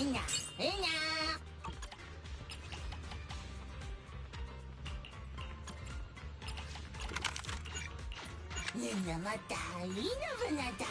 いな、いいな。みんなまたいいのぶなだ。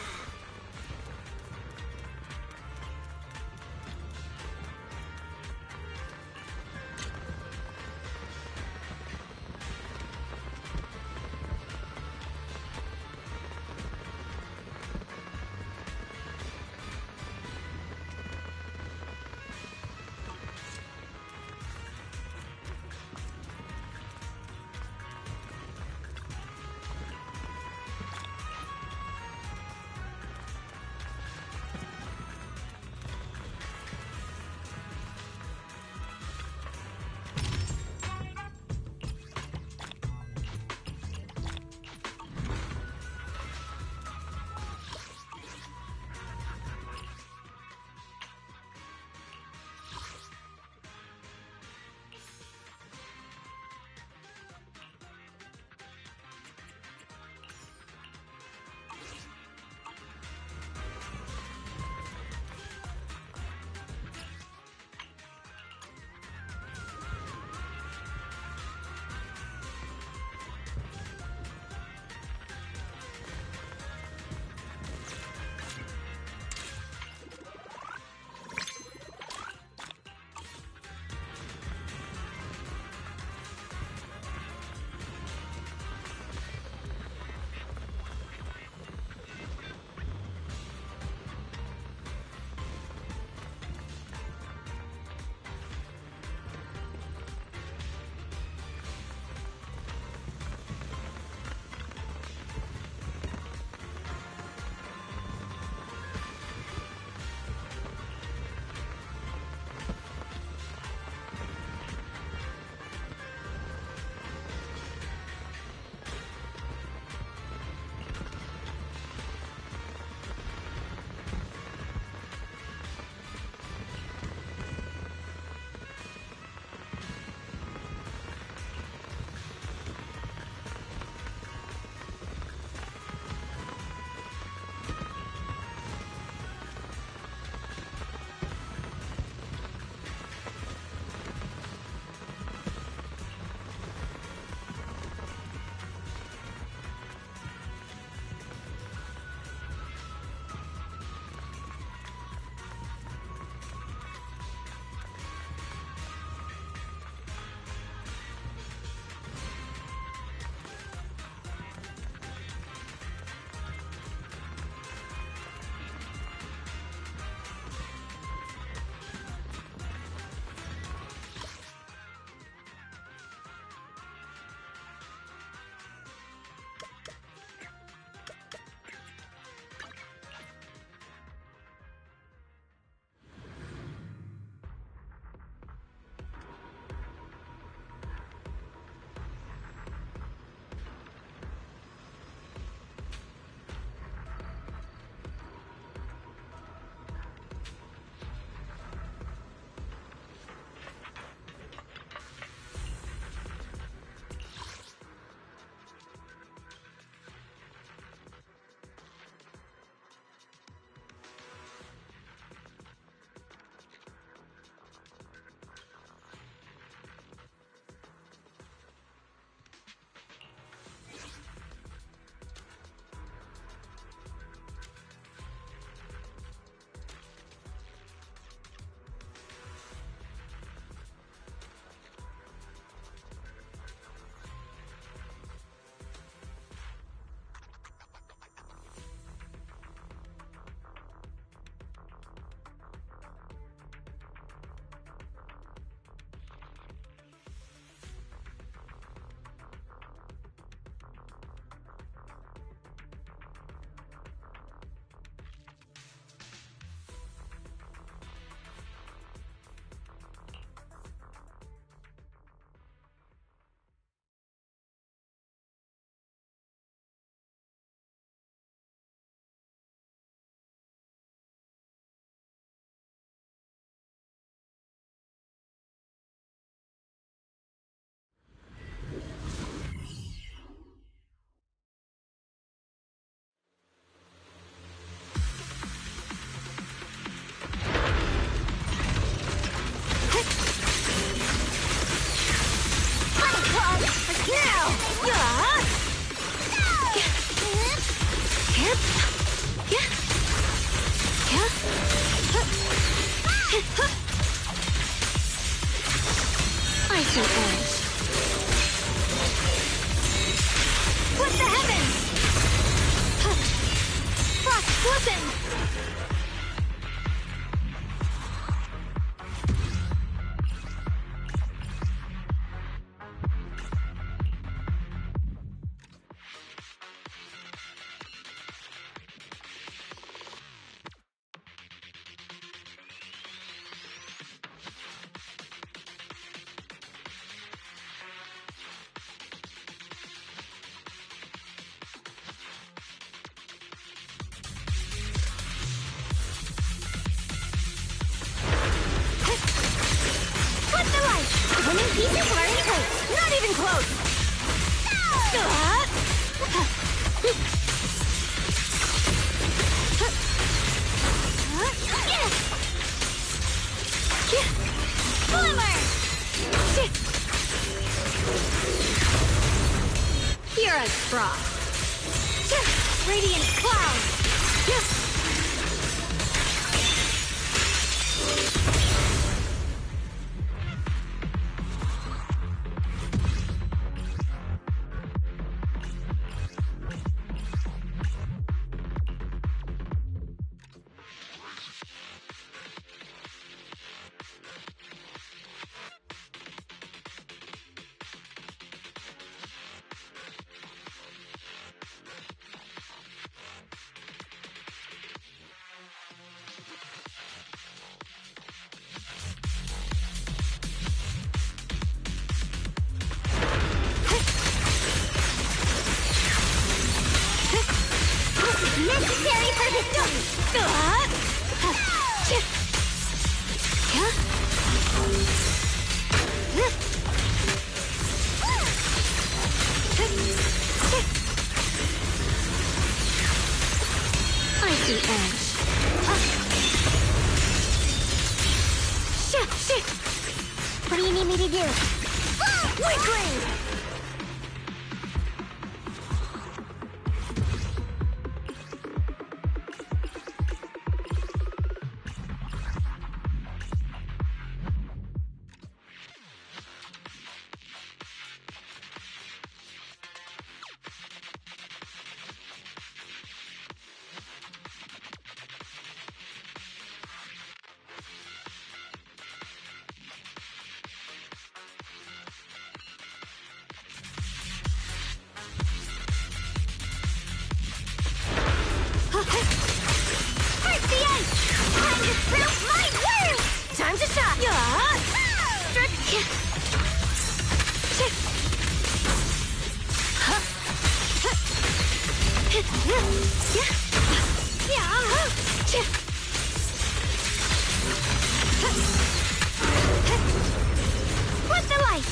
winning pieces are in place. Not even close. Boomer! Kira's frost. Radiant cloud. Necessary for the I see edge. What do you need me to do? Weakling! Time to shot! What's the light?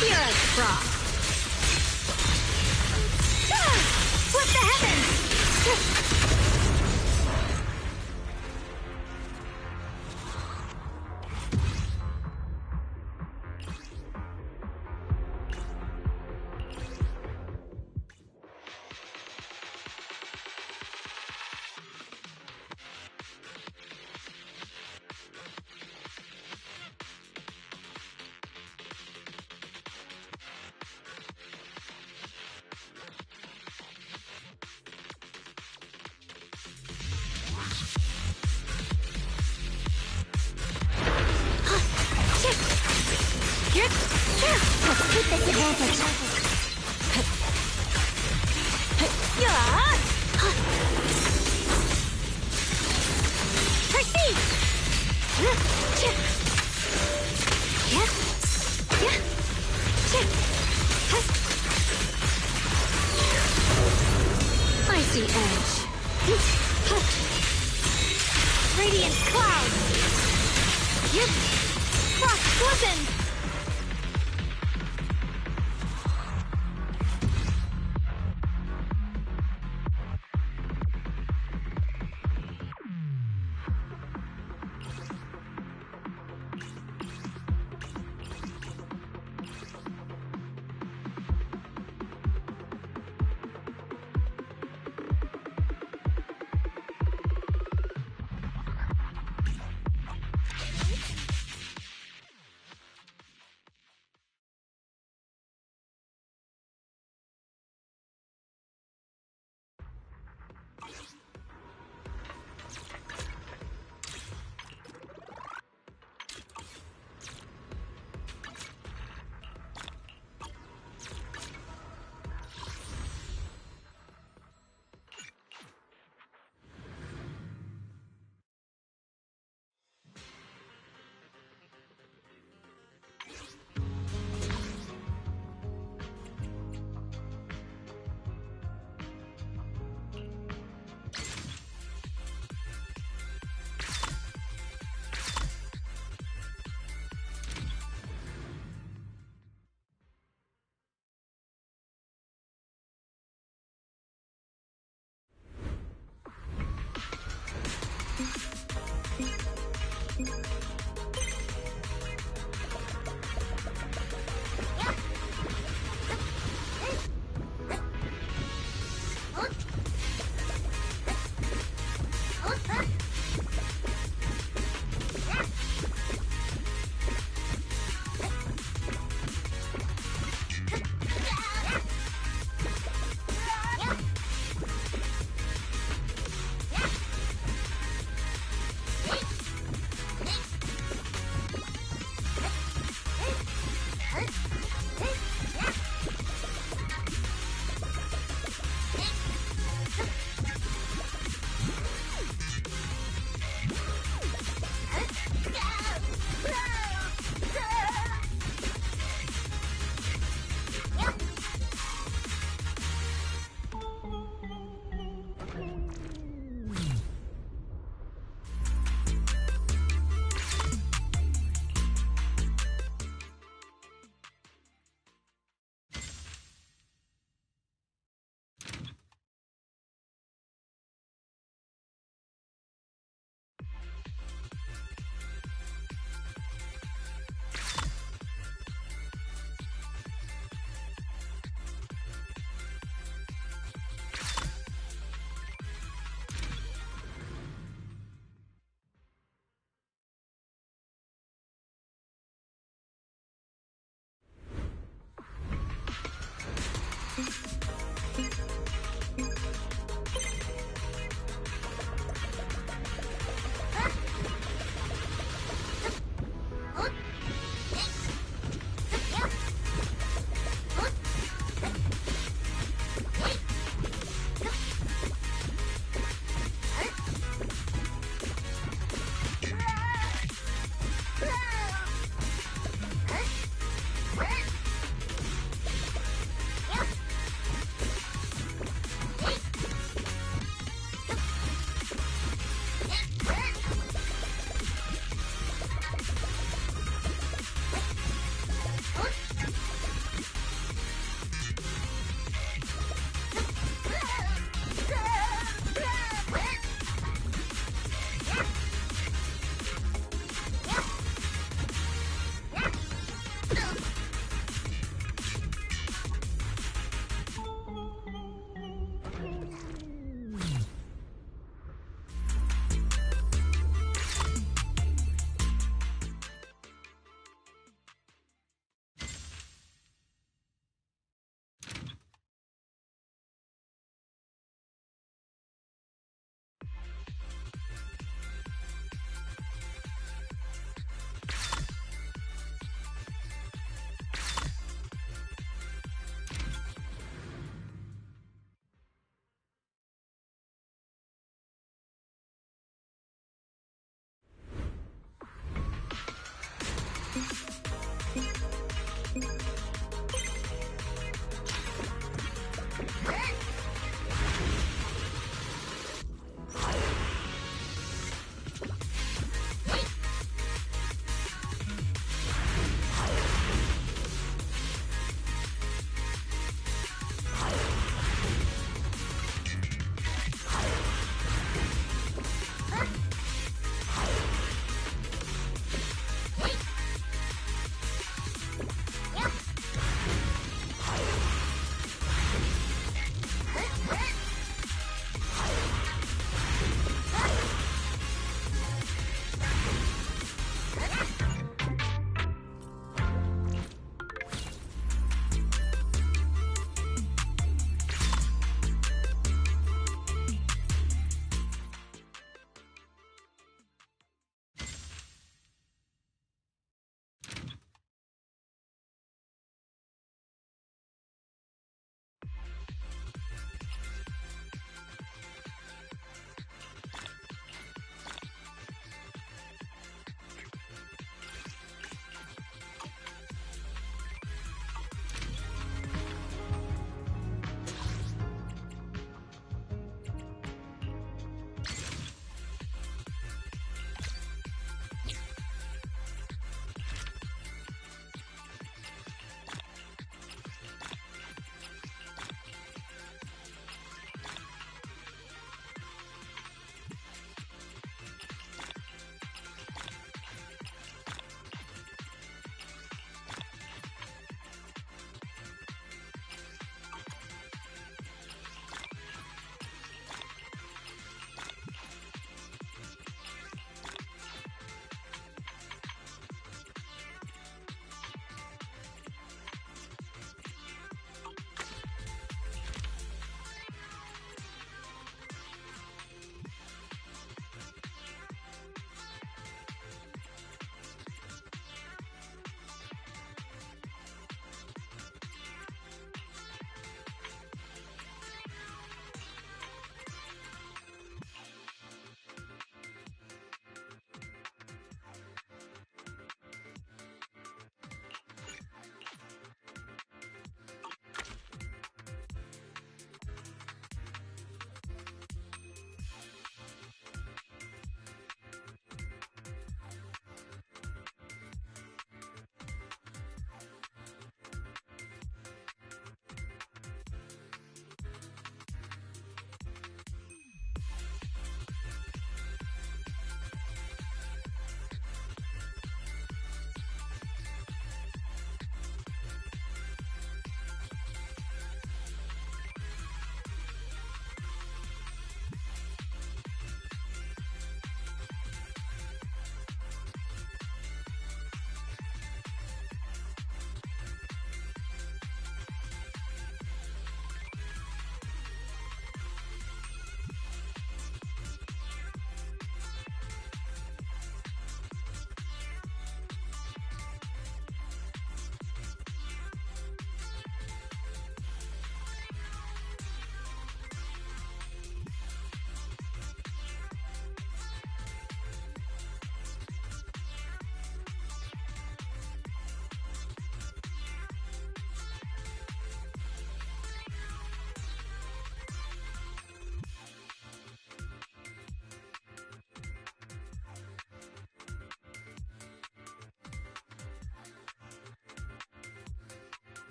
You're a frog. What the heavens? Let's keep this advantage. Proceed! I see edge. Radiant cloud! Frost glisten!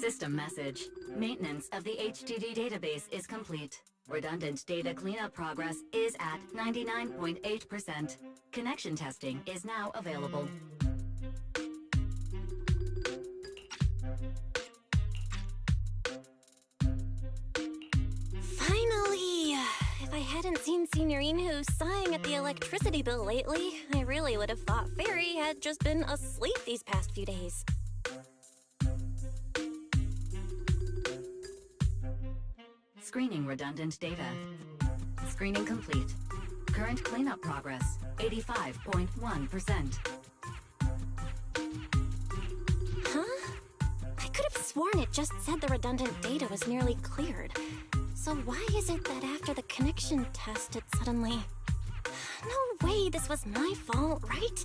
System message. Maintenance of the HDD database is complete. Redundant data cleanup progress is at 99.8%. Connection testing is now available. Finally! If I hadn't seen Signorine sighing at the electricity bill lately, I really would have thought Fairy had just been asleep these past few days. Screening redundant data. Screening complete. Current cleanup progress, 85.1%. Huh? I could have sworn it just said the redundant data was nearly cleared. So why is it that after the connection test it suddenly... No way this was my fault, right?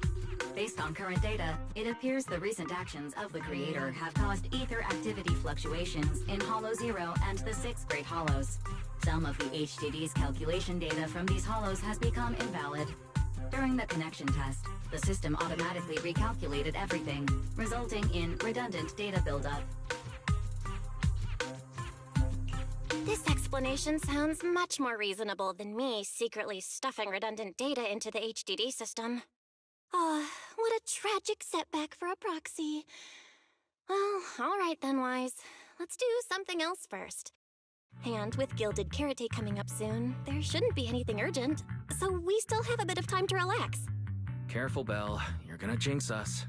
Based on current data, it appears the recent actions of the creator have caused ether activity fluctuations in Hollow 0 and the 6th grade hollows. Some of the HDD's calculation data from these hollows has become invalid. During the connection test, the system automatically recalculated everything, resulting in redundant data buildup. This explanation sounds much more reasonable than me secretly stuffing redundant data into the HDD system. Oh, what a tragic setback for a proxy. Well, alright then, Wise. Let's do something else first. And with Gilded Carrot Day coming up soon, there shouldn't be anything urgent, so we still have a bit of time to relax. Careful, Belle. You're gonna jinx us.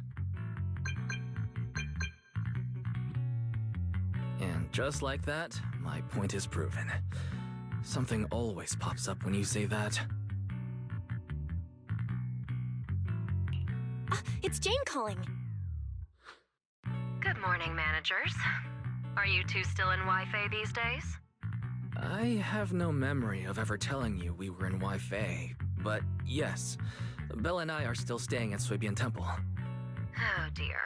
And just like that, my point is proven. Something always pops up when you say that. It's Jane calling. Good morning, managers. Are you two still in Wi-Fi these days? I have no memory of ever telling you we were in Wi-Fi, but yes, Belle and I are still staying at Suibian Temple. Oh dear.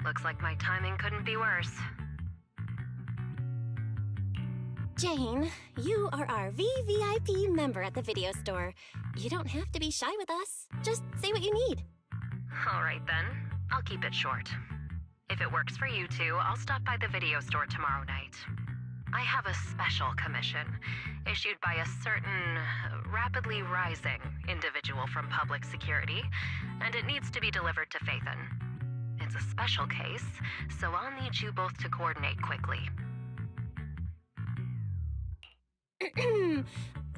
Looks like my timing couldn't be worse. Jane, you are our VVIP member at the video store. You don't have to be shy with us. Just say what you need. Alright then, I'll keep it short. If it works for you two, I'll stop by the video store tomorrow night. I have a special commission, issued by a certain rapidly rising individual from public security, and it needs to be delivered to Phaethon. It's a special case, so I'll need you both to coordinate quickly.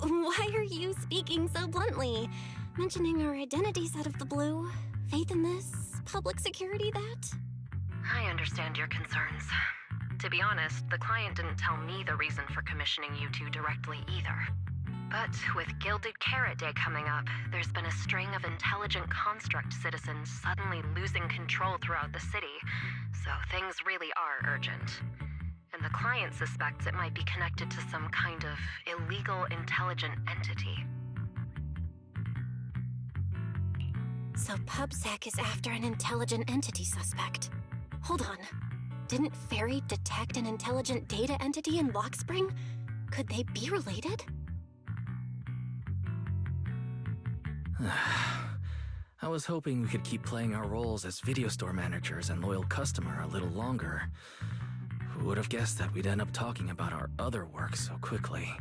Why are you speaking so bluntly? Mentioning our identities out of the blue? Faith in this? Public security that? I understand your concerns. To be honest, the client didn't tell me the reason for commissioning you two directly either. But with Gilded Carrot Day coming up, there's been a string of intelligent construct citizens suddenly losing control throughout the city, so things really are urgent. And the client suspects it might be connected to some kind of illegal intelligent entity. So PubSec is after an intelligent entity suspect. Hold on. Didn't Fairy detect an intelligent data entity in Lockspring? Could they be related? I was hoping we could keep playing our roles as video store managers and loyal customer a little longer. Who would have guessed that we'd end up talking about our other work so quickly?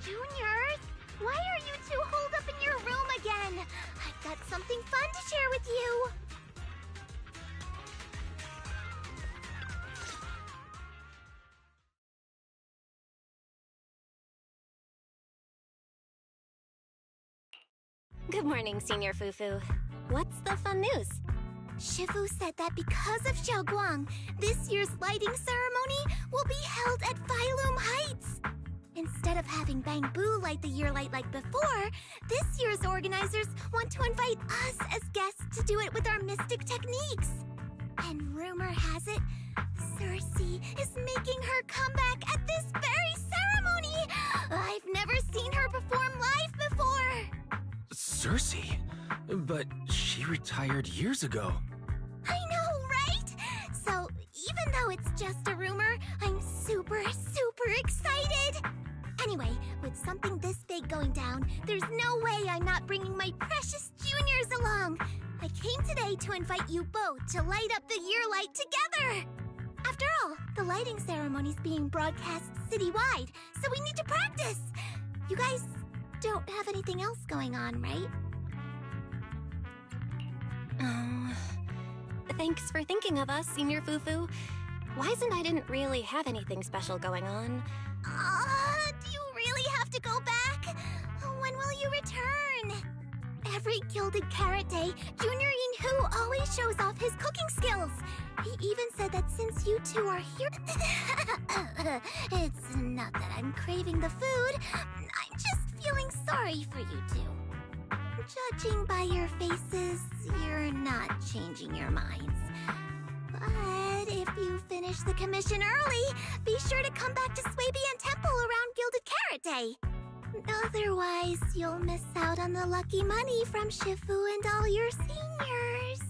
Juniors, why are you two holed up in your room again? I've got something fun to share with you. Good morning, Senior Fufu. What's the fun news? Shifu said that because of Xiaoguang, this year's lighting ceremony will be held at Phylum Heights. Instead of having Bang Boo light the year light like before, this year's organizers want to invite us as guests to do it with our mystic techniques. And rumor has it, Cersei is making her comeback at this very ceremony! I've never seen her perform live before! Cersei? But she retired years ago. I know, right? So, even though it's just a rumor, I'm super excited! Anyway, with something this big going down, there's no way I'm not bringing my precious juniors along! I came today to invite you both to light up the year light together! After all, the lighting ceremony's being broadcast citywide, so we need to practice! You guys don't have anything else going on, right? Oh, thanks for thinking of us, Senior Fufu. Wise and I didn't really have anything special going on. Do you really have to go back? When will you return? Every Gilded Carrot Day, Junior Yinhu always shows off his cooking skills. He even said that since you two are here... It's not that I'm craving the food. I'm just feeling sorry for you two. Judging by your faces, you're not changing your minds. But if you finish the commission early, be sure to come back to Swabian Temple around Gilded Carrot Day. Otherwise, you'll miss out on the lucky money from Shifu and all your seniors.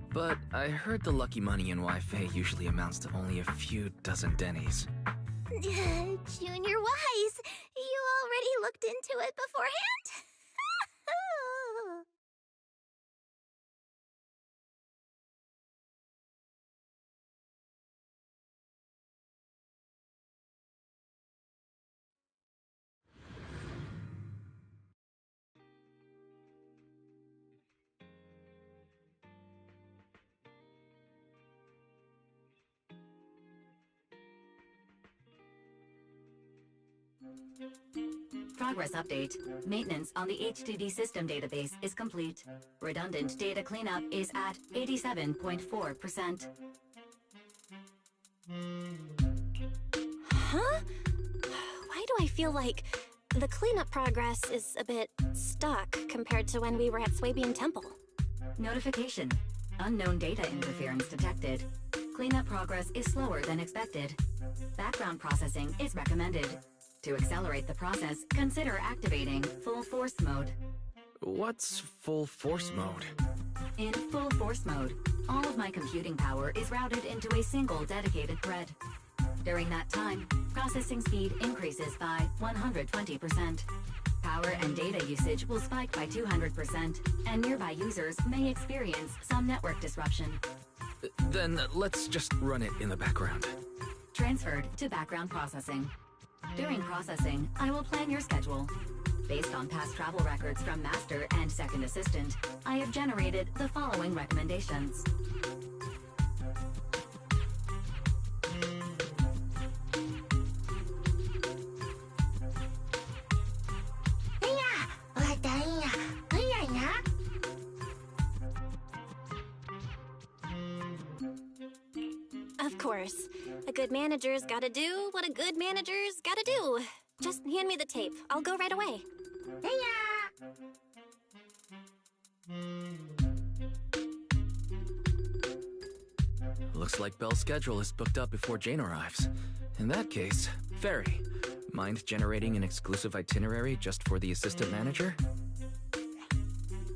But I heard the lucky money in Wi-Fi usually amounts to only a few dozen dennies. Junior Wise, you already looked into it beforehand? Progress update. Maintenance on the HDD system database is complete. Redundant data cleanup is at 87.4%. Huh? Why do I feel like the cleanup progress is a bit stuck compared to when we were at Swabian Temple? Notification. Unknown data interference detected. Cleanup progress is slower than expected. Background processing is recommended. To accelerate the process, consider activating full force mode. What's full force mode? In full force mode, all of my computing power is routed into a single dedicated thread. During that time, processing speed increases by 120%. Power and data usage will spike by 200%, and nearby users may experience some network disruption. Then let's just run it in the background. Transferred to background processing. During processing, I will plan your schedule. Based on past travel records from Master and Second Assistant, I have generated the following recommendations. Of course. A good manager's gotta do what a good manager's gotta do. Just hand me the tape. I'll go right away. Looks like Belle's schedule is booked up before Jane arrives. In that case, Fairy, mind generating an exclusive itinerary just for the assistant manager?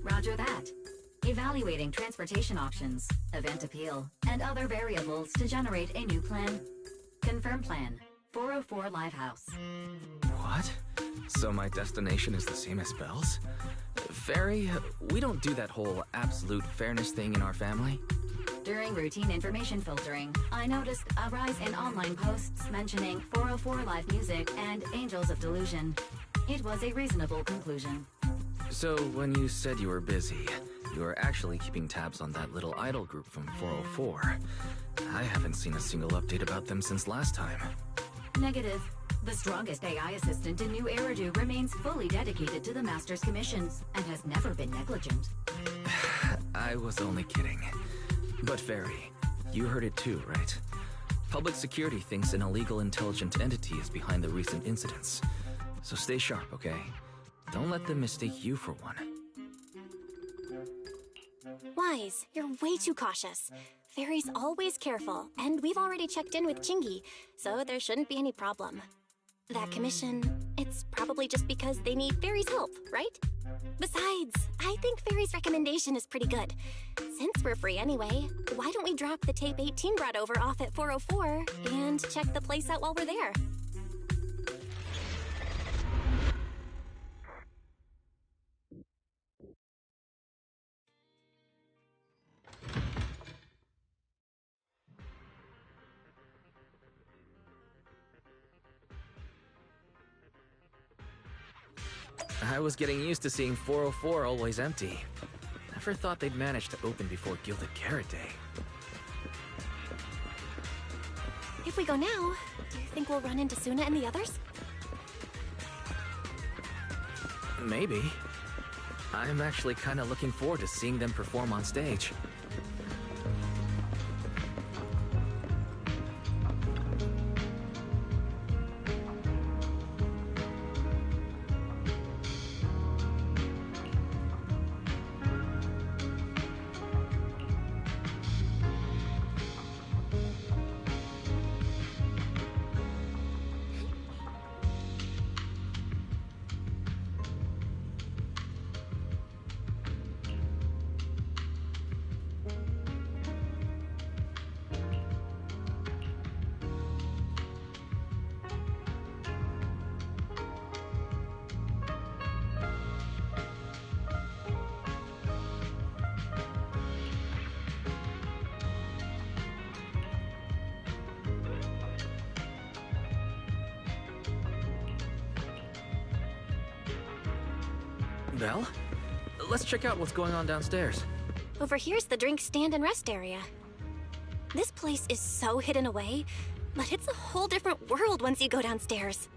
Roger that. Evaluating transportation options, event appeal, and other variables to generate a new plan. Confirm plan. 404 Live House. What? So my destination is the same as Belle's? Fairy, we don't do that whole absolute fairness thing in our family. During routine information filtering, I noticed a rise in online posts mentioning 404 Live Music and Angels of Delusion. It was a reasonable conclusion. So, when you said you were busy, you were actually keeping tabs on that little idol group from 404. I haven't seen a single update about them since last time. Negative. The strongest AI assistant in New Eridu remains fully dedicated to the Master's commissions and has never been negligent. I was only kidding. But Fairy, you heard it too, right? Public security thinks an illegal intelligent entity is behind the recent incidents. So stay sharp, okay? Don't let them mistake you for one. Wise, you're way too cautious. Fairy's always careful, and we've already checked in with Chingy, so there shouldn't be any problem. That commission, it's probably just because they need Fairy's help, right? Besides, I think Fairy's recommendation is pretty good. Since we're free anyway, why don't we drop the tape 18 brought over off at 404 and check the place out while we're there? I was getting used to seeing 404 always empty. Never thought they'd manage to open before Gilded Carrot Day. If we go now, do you think we'll run into Suna and the others? Maybe. I'm actually kinda looking forward to seeing them perform on stage. Belle? Let's check out what's going on downstairs. Over here's the drink stand and rest area. This place is so hidden away, but it's a whole different world once you go downstairs.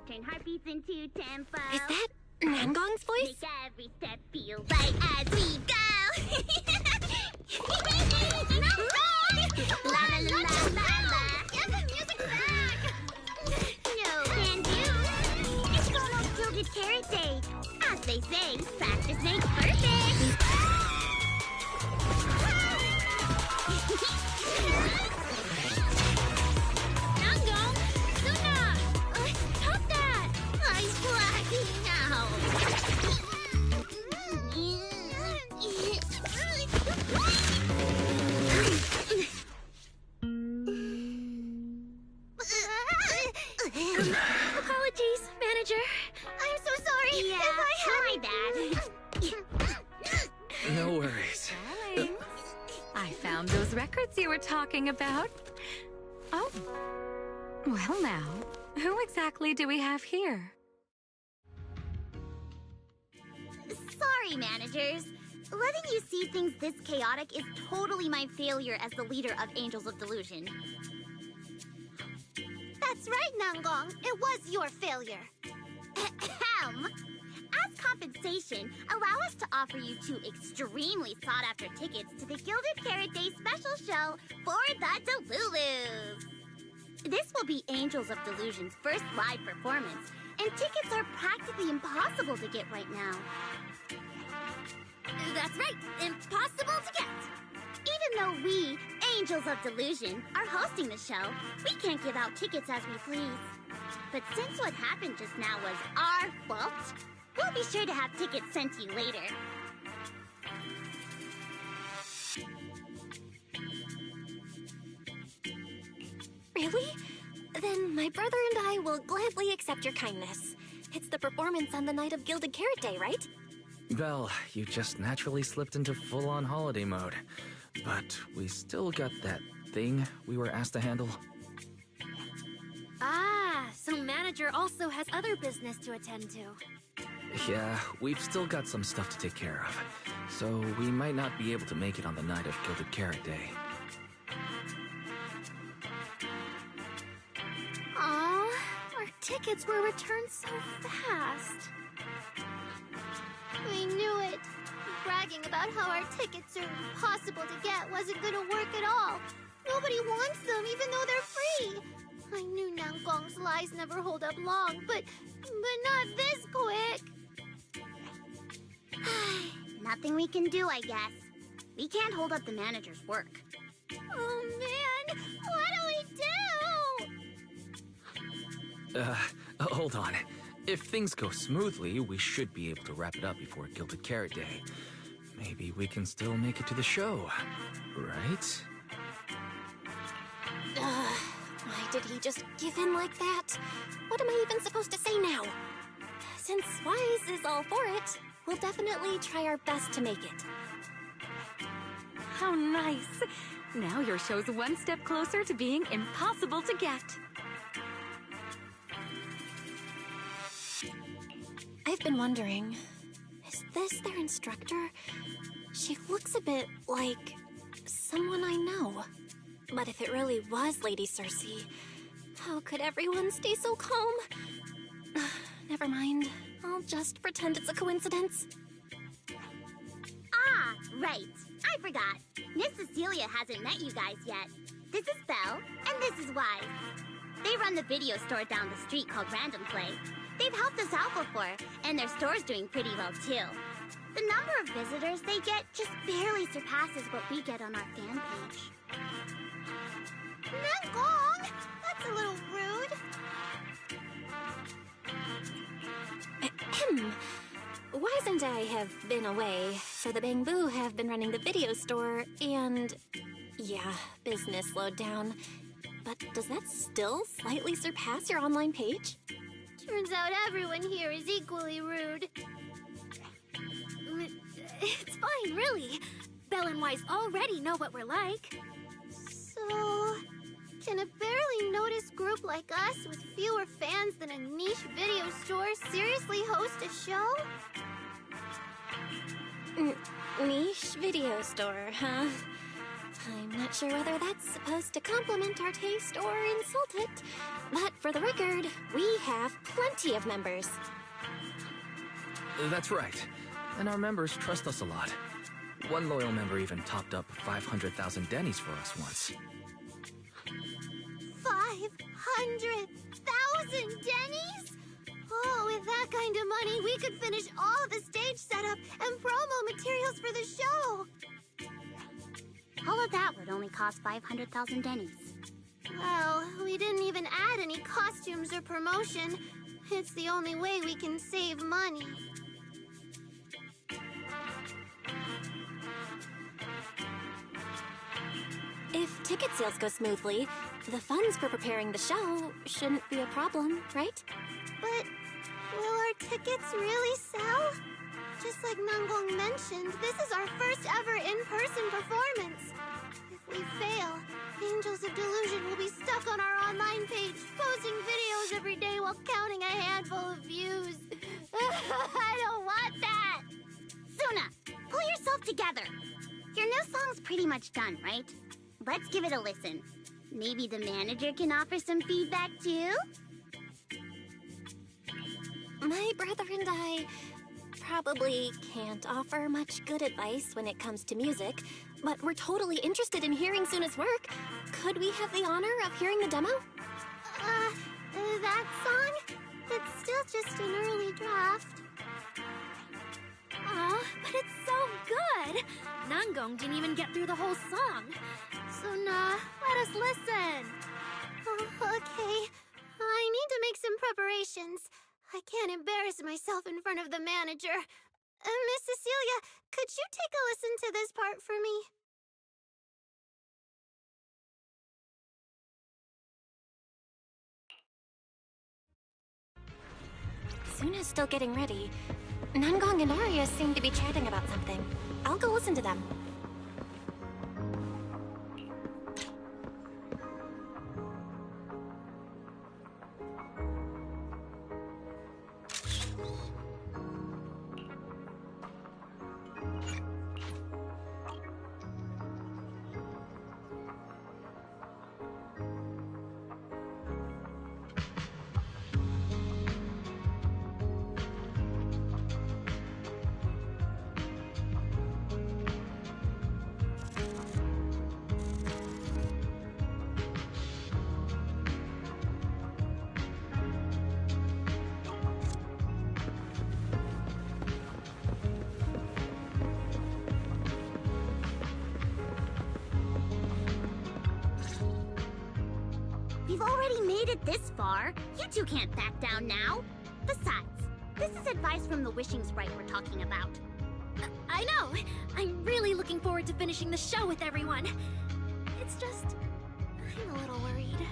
Turn heartbeats into tempo. Is that Nangong's voice? Make every step feel right as we go. La la la la la. Get the music back. No can do. It's almost Gilded Carrot Day. As they say, practice makes perfect. Nangong, Suna, stop that! I'm blacking out. Apologies, manager. I'm so sorry. Yeah, my bad. No worries. Darling, I found those records you were talking about. Oh. Well now, who exactly do we have here? Sorry, managers. Letting you see things this chaotic is totally my failure as the leader of Angels of Delusion. That's right, Nangong. It was your failure. Ahem. As compensation, allow us to offer you 2 extremely sought-after tickets to the Gilded Carrot Day special show for the Delulus. This will be Angels of Delusion's first live performance, and tickets are practically impossible to get right now. That's right, impossible to get. Even though we, Angels of Delusion, are hosting the show, we can't give out tickets as we please. But since what happened just now was our fault, we'll be sure to have tickets sent to you later. Then my brother and I will gladly accept your kindness. It's the performance on the night of Gilded Carrot Day, right? Belle, you just naturally slipped into full-on holiday mode. But we still got that thing we were asked to handle. Ah, so manager also has other business to attend to. Yeah, we've still got some stuff to take care of. So we might not be able to make it on the night of Gilded Carrot Day. Aw, our tickets were returned so fast. We knew it. Bragging about how our tickets are impossible to get wasn't gonna work at all. Nobody wants them, even though they're free. I knew Nangong's lies never hold up long, but not this quick. Nothing we can do, I guess. We can't hold up the manager's work. Oh man, what do we do? Hold on. If things go smoothly, we should be able to wrap it up before Gilded Carrot Day. Maybe we can still make it to the show, right? Why did he just give in like that? What am I even supposed to say now? Since Wise is all for it, we'll definitely try our best to make it. How nice. Now your show's one step closer to being impossible to get. I've been wondering, is this their instructor? She looks a bit like someone I know. But if it really was Lady Cersei, how could everyone stay so calm? Never mind. I'll just pretend it's a coincidence. Ah, right. I forgot. Miss Cecilia hasn't met you guys yet. This is Belle, and this is Wise. They run the video store down the street called Random Play. They've helped us out before, and their store's doing pretty well too. The number of visitors they get just barely surpasses what we get on our fan page. Nangong! That's a little rude. Ahem. Wise and I have been away, so the Bamboo have been running the video store, and yeah, business slowed down. But does that still slightly surpass your online page? Turns out everyone here is equally rude. It's fine, really. Belle and Wise already know what we're like. So, can a barely noticed group like us with fewer fans than a niche video store seriously host a show? Niche video store, huh? I'm not sure whether that's supposed to compliment our taste or insult it, but for the record, we have plenty of members. That's right. And our members trust us a lot. One loyal member even topped up 500,000 Dennies for us once. 500,000 Dennies? Oh, with that kind of money, we could finish all the stage setup and promo materials for the show. All of that would only cost 500,000 Dennies. Well, we didn't even add any costumes or promotion. It's the only way we can save money. If ticket sales go smoothly, the funds for preparing the show shouldn't be a problem, right? But will our tickets really sell? Just like Nangong mentioned, this is our first ever in-person performance. If we fail, Angels of Delusion will be stuck on our online page, posting videos every day while counting a handful of views. I don't want that! Suna, pull yourself together. Your new song's pretty much done, right? Let's give it a listen. Maybe the manager can offer some feedback too? My brother and I probably can't offer much good advice when it comes to music, but we're totally interested in hearing Suna's work. Could we have the honor of hearing the demo? That song? It's still just an early draft. Aw, but it's so good! Nangong didn't even get through the whole song. Suna, let us listen. Oh, okay. I need to make some preparations. I can't embarrass myself in front of the manager. Miss Cecilia, could you take a listen to this part for me? Suna's still getting ready. Nangong and Arya seem to be chatting about something. I'll go listen to them. We've already made it this far. You two can't back down now. Besides, this is advice from the wishing sprite we're talking about. I know! I'm really looking forward to finishing the show with everyone. It's just... I'm a little worried.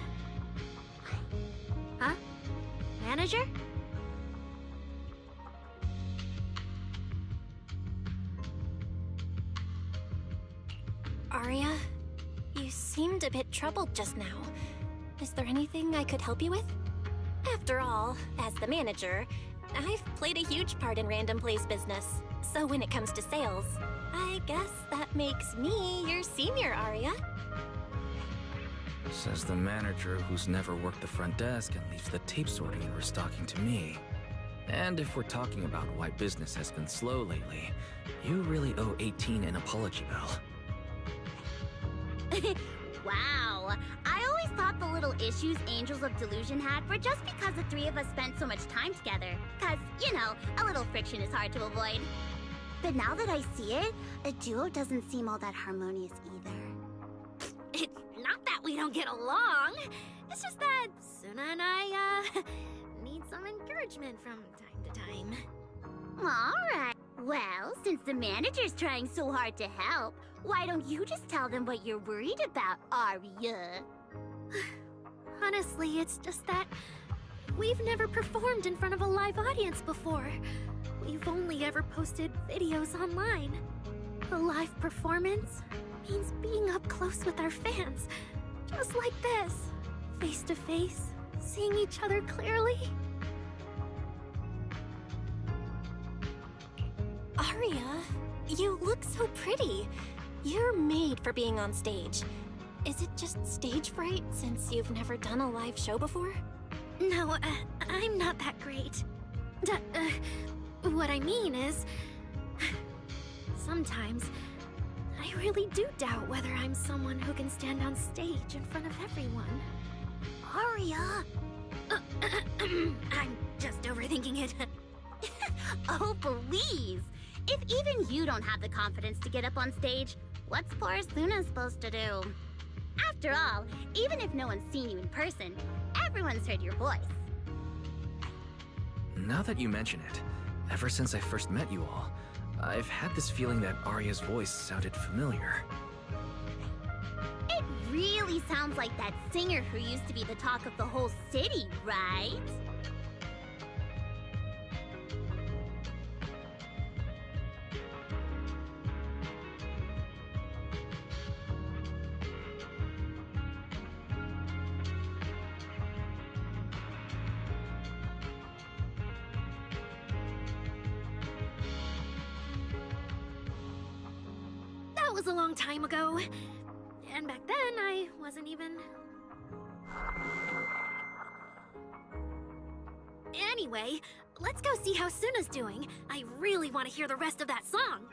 Huh? Manager? Arya, you seemed a bit troubled just now. Is there anything I could help you with? After all, as the manager, I've played a huge part in Random Play's business. So when it comes to sales, I guess that makes me your senior, Arya. Says the manager who's never worked the front desk and leaves the tape sorting and restocking to me. And if we're talking about why business has been slow lately, you really owe 18 an apology, Belle. Wow. I always thought the little issues Angels of Delusion had were just because the three of us spent so much time together. Cause, you know, a little friction is hard to avoid. But now that I see it, a duo doesn't seem all that harmonious either. It's not that we don't get along. It's just that Suna and I, need some encouragement from time to time. Alright. Well, since the manager's trying so hard to help, why don't you just tell them what you're worried about, Arya? Honestly, it's just that we've never performed in front of a live audience before. We've only ever posted videos online. A live performance means being up close with our fans, just like this, face to face, seeing each other clearly. Arya, you look so pretty. You're made for being on stage. Is it just stage fright since you've never done a live show before? No, I'm not that great. What I mean is... sometimes, I really do doubt whether I'm someone who can stand on stage in front of everyone. Arya! I'm just overthinking it. Oh, please! If even you don't have the confidence to get up on stage, what's poor Suna supposed to do? After all, even if no one's seen you in person, everyone's heard your voice. Now that you mention it, ever since I first met you all, I've had this feeling that Arya's voice sounded familiar. It really sounds like that singer who used to be the talk of the whole city, right? That was a long time ago. And back then, I wasn't even... Anyway, let's go see how Suna's doing. I really want to hear the rest of that song.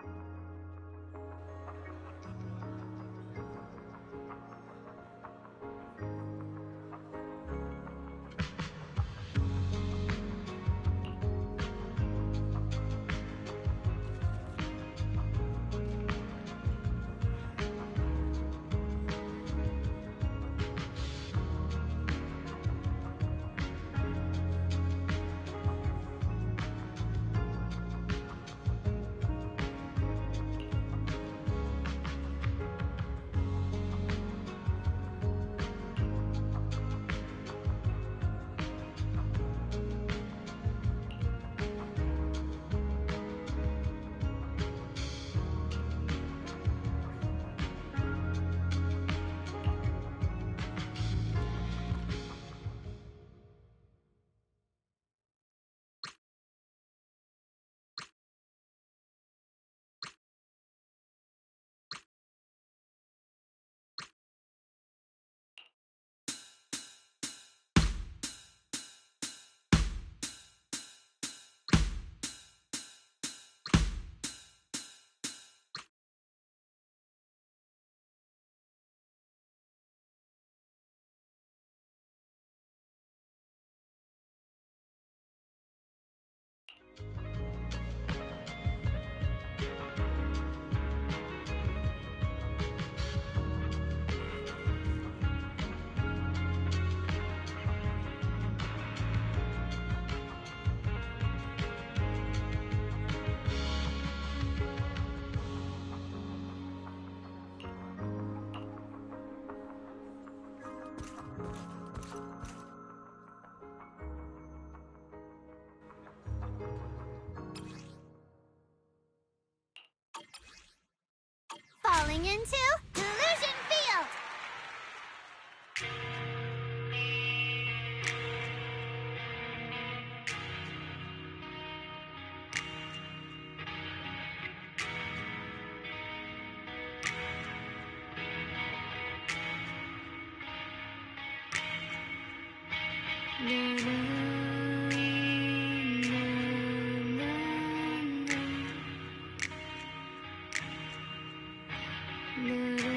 into Illusion Field! Na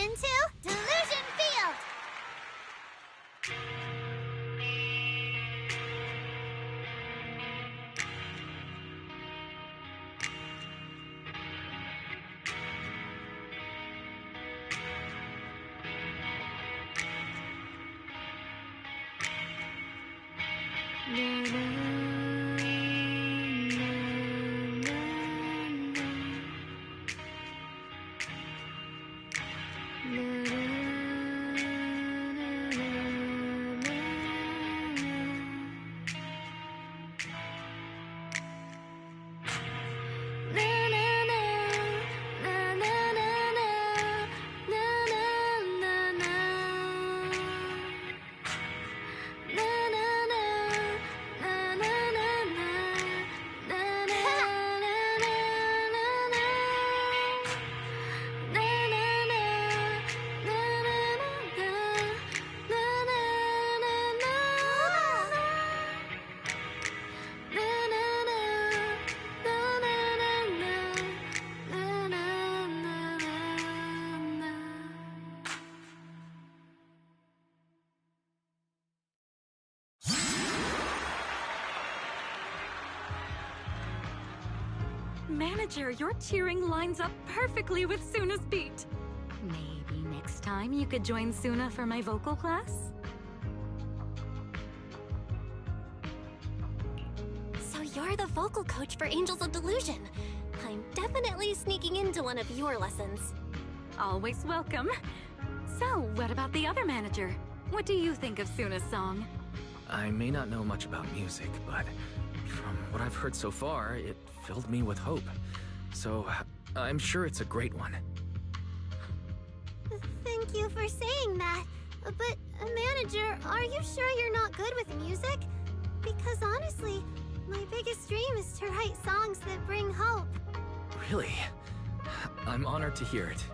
into Delusion Field! Manager, your cheering lines up perfectly with Suna's beat. Maybe next time you could join Suna for my vocal class? So you're the vocal coach for Angels of Delusion. I'm definitely sneaking into one of your lessons. Always welcome. So, what about the other manager? What do you think of Suna's song? I may not know much about music, but from what I've heard so far, it filled me with hope. So, I'm sure it's a great one. Thank you for saying that. But, manager, are you sure you're not good with music? Because honestly, my biggest dream is to write songs that bring hope. Really? I'm honored to hear it.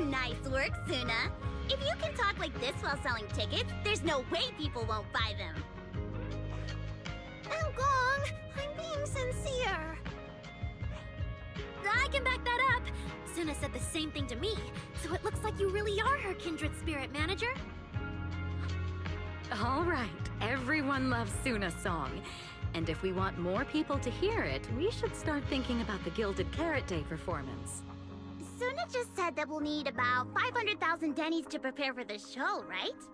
Nice work, Suna. If you can talk like this while selling tickets, there's no way people won't buy them. Gong, I'm being sincere. I can back that up. Suna said the same thing to me, so it looks like you really are her kindred spirit, manager. All right, everyone loves Suna's song. And if we want more people to hear it, we should start thinking about the Gilded Carrot Day performance. Suna just said that we'll need about 500,000 dennies to prepare for the show, right?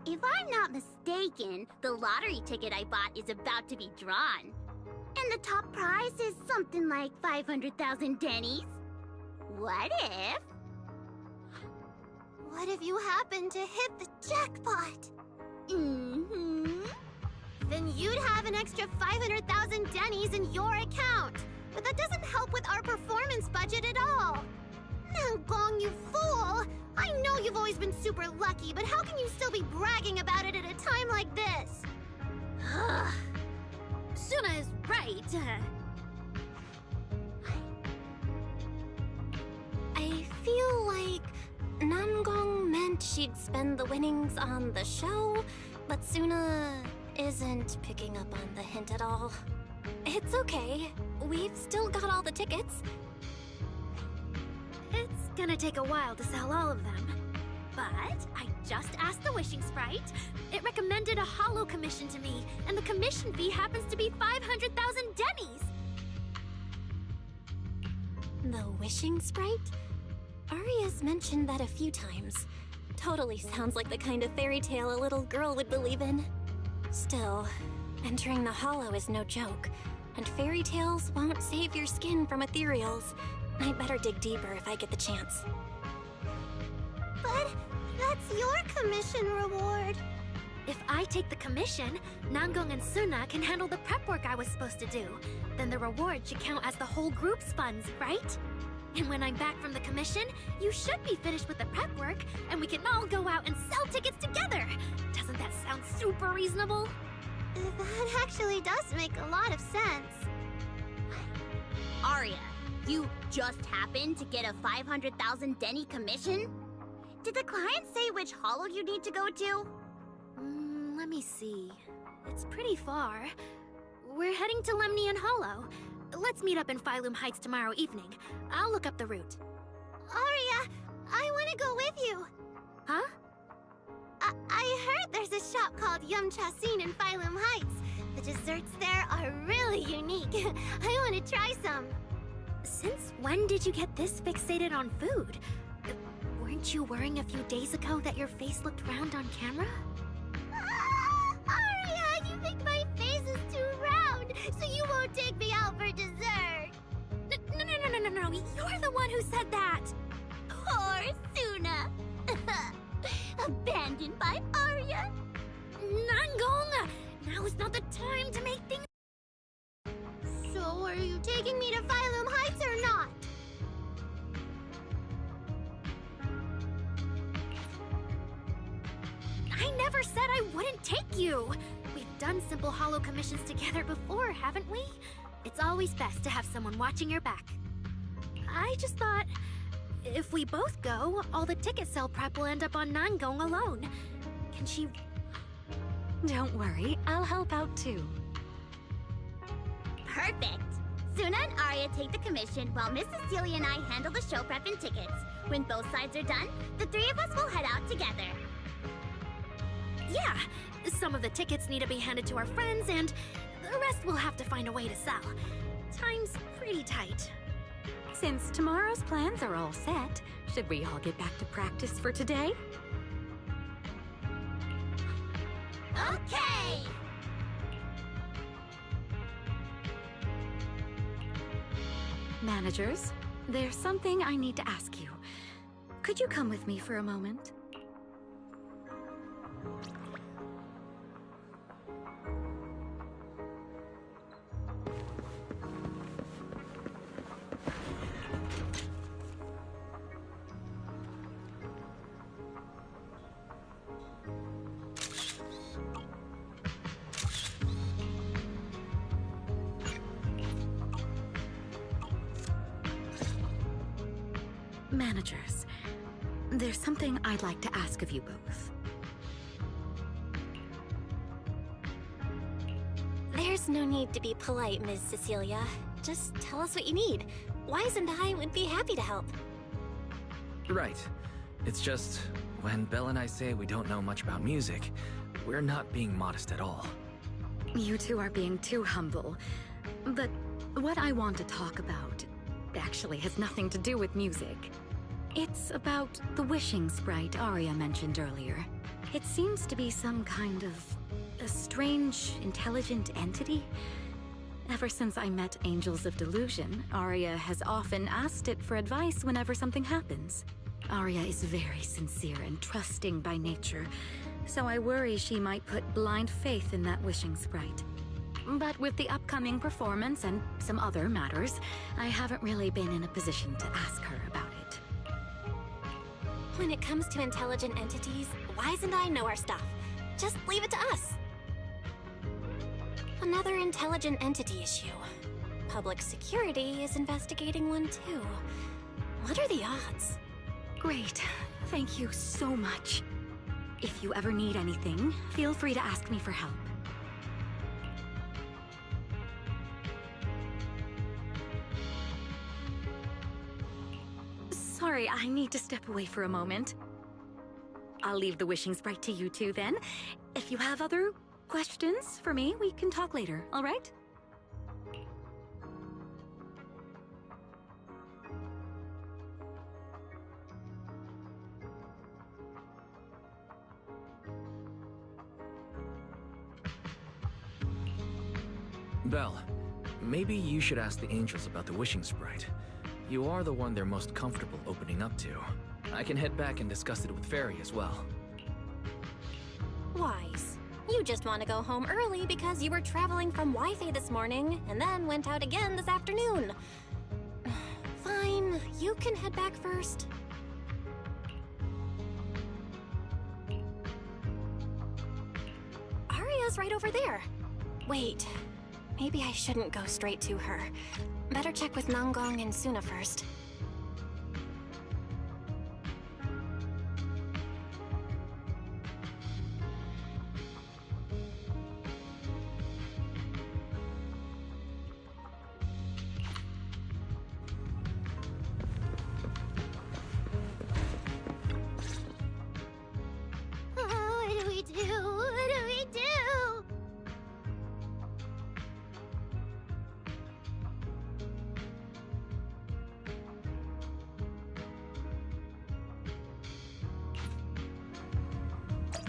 If I'm not mistaken, the lottery ticket I bought is about to be drawn. And the top prize is something like 500,000 dennies. What if... What if you happen to hit the jackpot? Then you'd have an extra 500,000 dennies in your account. But that doesn't help with our performance budget at all. Now, Gong, you fool! I know you've always been super lucky, but how can you still be bragging about it at a time like this? Suna is right. I feel like Namgong meant she'd spend the winnings on the show, but Suna isn't picking up on the hint at all. It's okay. We've still got all the tickets. It's gonna take a while to sell all of them. But I just asked the Wishing Sprite. It recommended a holo commission to me, and the commission fee happens to be 500,000 dennies. The Wishing Sprite? Aria's mentioned that a few times. Totally sounds like the kind of fairy tale a little girl would believe in. Still, entering the holo is no joke, and fairy tales won't save your skin from ethereals. I'd better dig deeper if I get the chance. But that's your commission reward. If I take the commission, Namgong and Suna can handle the prep work I was supposed to do. Then the reward should count as the whole group's funds, right? And when I'm back from the commission, you should be finished with the prep work, and we can all go out and sell tickets together. Doesn't that sound super reasonable? That actually does make a lot of sense. Aria, you just happened to get a 500,000 denny commission? Did the client say which holo you need to go to? Let me see. It's pretty far. We're heading to Lemnian Hollow. Let's meet up in Phylum Heights tomorrow evening. I'll look up the route. Aria, to go with you. Huh? I heard there's a shop called Yum Chasin in Phylum Heights. The desserts there are really unique. I want to try some. Since when did you get this fixated on food? Weren't you worrying a few days ago that your face looked round on camera? Aria, you think my face is too round, so you won't take me out for dessert. No, you're the one who said that! Poor Suna. Abandoned by Aria. Nangong! Now is not the time to make things... So are you taking me to Phylum Heights or not? I never said I wouldn't take you! We've done simple holo commissions together before, haven't we? It's always best to have someone watching your back. I just thought, if we both go, all the ticket sale prep will end up on Nangong alone. Can she... Don't worry, I'll help out too. Perfect. Suna and Aria take the commission while Miss Cecilia and I handle the show prep and tickets. When both sides are done, the three of us will head out together. Yeah, some of the tickets need to be handed to our friends, and the rest we'll have to find a way to sell. Time's pretty tight. Since tomorrow's plans are all set, should we all get back to practice for today? Okay! Managers, there's something I need to ask you. Could you come with me for a moment? Managers, there's something I'd like to ask of you both. There's no need to be polite, Ms. Cecilia. Just tell us what you need. Wise and I would be happy to help. Right. It's just, when Belle and I say we don't know much about music, we're not being modest at all. You two are being too humble. But what I want to talk about actually has nothing to do with music. It's about the wishing sprite Aria mentioned earlier. It seems to be some kind of a strange, intelligent entity. Ever since I met Angels of Delusion, Aria has often asked it for advice whenever something happens. Aria is very sincere and trusting by nature, so I worry she might put blind faith in that wishing sprite. But with the upcoming performance and some other matters, I haven't really been in a position to ask her about it. When it comes to intelligent entities, Wise and I know our stuff. Just leave it to us. Another intelligent entity issue. Public security is investigating one too. What are the odds? Great. Thank you so much. If you ever need anything, feel free to ask me for help. Sorry, I need to step away for a moment. I'll leave the wishing sprite to you two then. If you have other questions for me, we can talk later, all right? Belle, maybe you should ask the angels about the wishing sprite. You are the one they're most comfortable opening up to. I can head back and discuss it with Fairy as well. Wise, you just want to go home early because you were traveling from Wi-Fi this morning and then went out again this afternoon. Fine, you can head back first. Aria's right over there. Wait, maybe I shouldn't go straight to her. Better check with Nangong and Suna first.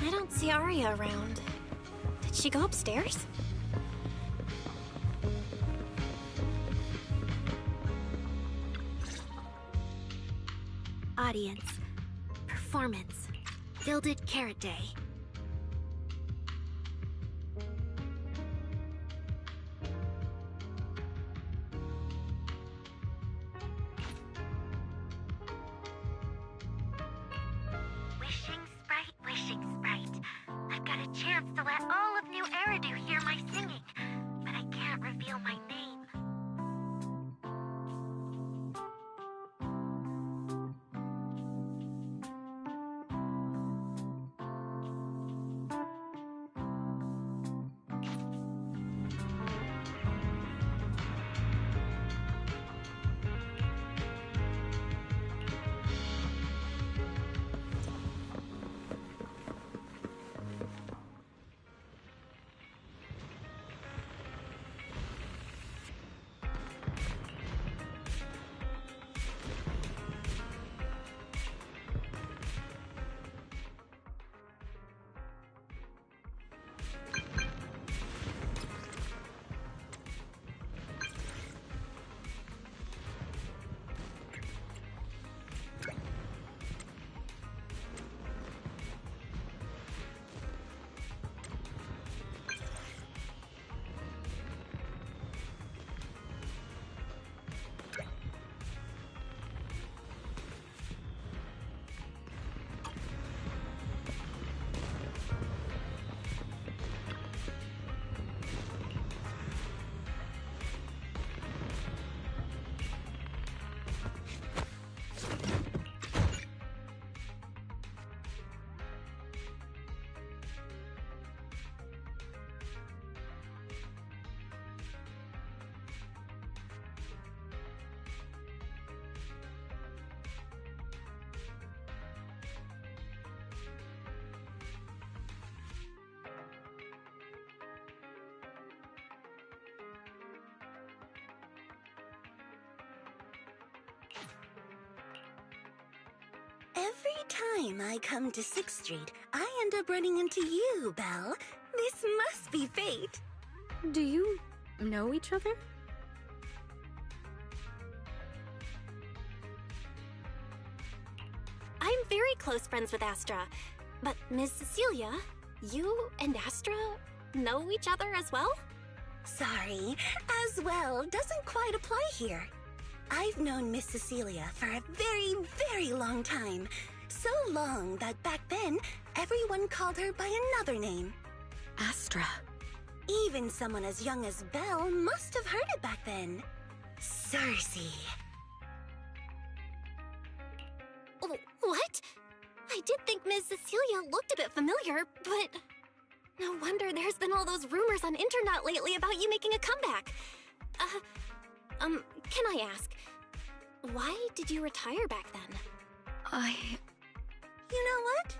I don't see Arya around. Did she go upstairs? Audience. Performance. Gilded Carrot Day. Wishing Sprite. I've got a chance to let all of New Eridu hear my singing, but I can't reveal my name. Every time I come to 6th Street, I end up running into you, Belle. This must be fate. Do you know each other? I'm very close friends with Astra. But Ms. Cecilia, you and Astra know each other as well? Sorry, as well doesn't quite apply here. I've known Miss Cecilia for a very, very long time. So long that back then, everyone called her by another name. Astra. Even someone as young as Belle must have heard it back then. Cersei. What? I did think Ms. Cecilia looked a bit familiar, but... No wonder there's been all those rumors on internet lately about you making a comeback. Can I ask, why did you retire back then? You know what?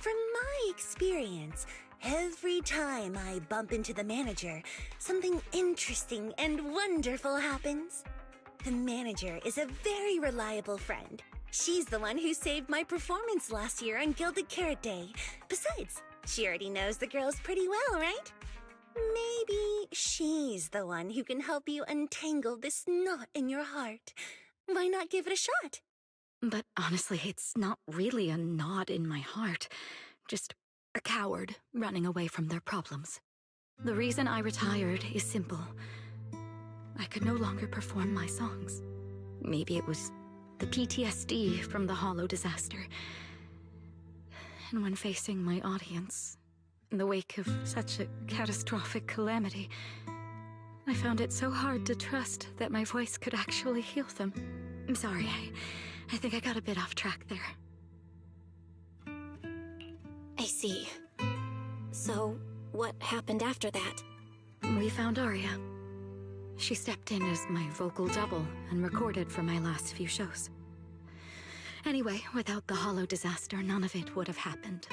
From my experience, every time I bump into the manager, something interesting and wonderful happens. The manager is a very reliable friend. She's the one who saved my performance last year on Gilded Carrot Day. Besides, she already knows the girls pretty well, right? Maybe she's the one who can help you untangle this knot in your heart. Why not give it a shot? But honestly, it's not really a knot in my heart. Just a coward running away from their problems. The reason I retired is simple. I could no longer perform my songs. Maybe it was the PTSD from the Hollow disaster. And when facing my audience, in the wake of such a catastrophic calamity, I found it so hard to trust that my voice could actually heal them. I'm sorry, I think I got a bit off track there. I see. So, what happened after that? We found Arya. She stepped in as my vocal double and recorded for my last few shows. Anyway, without the Hollow disaster, none of it would have happened.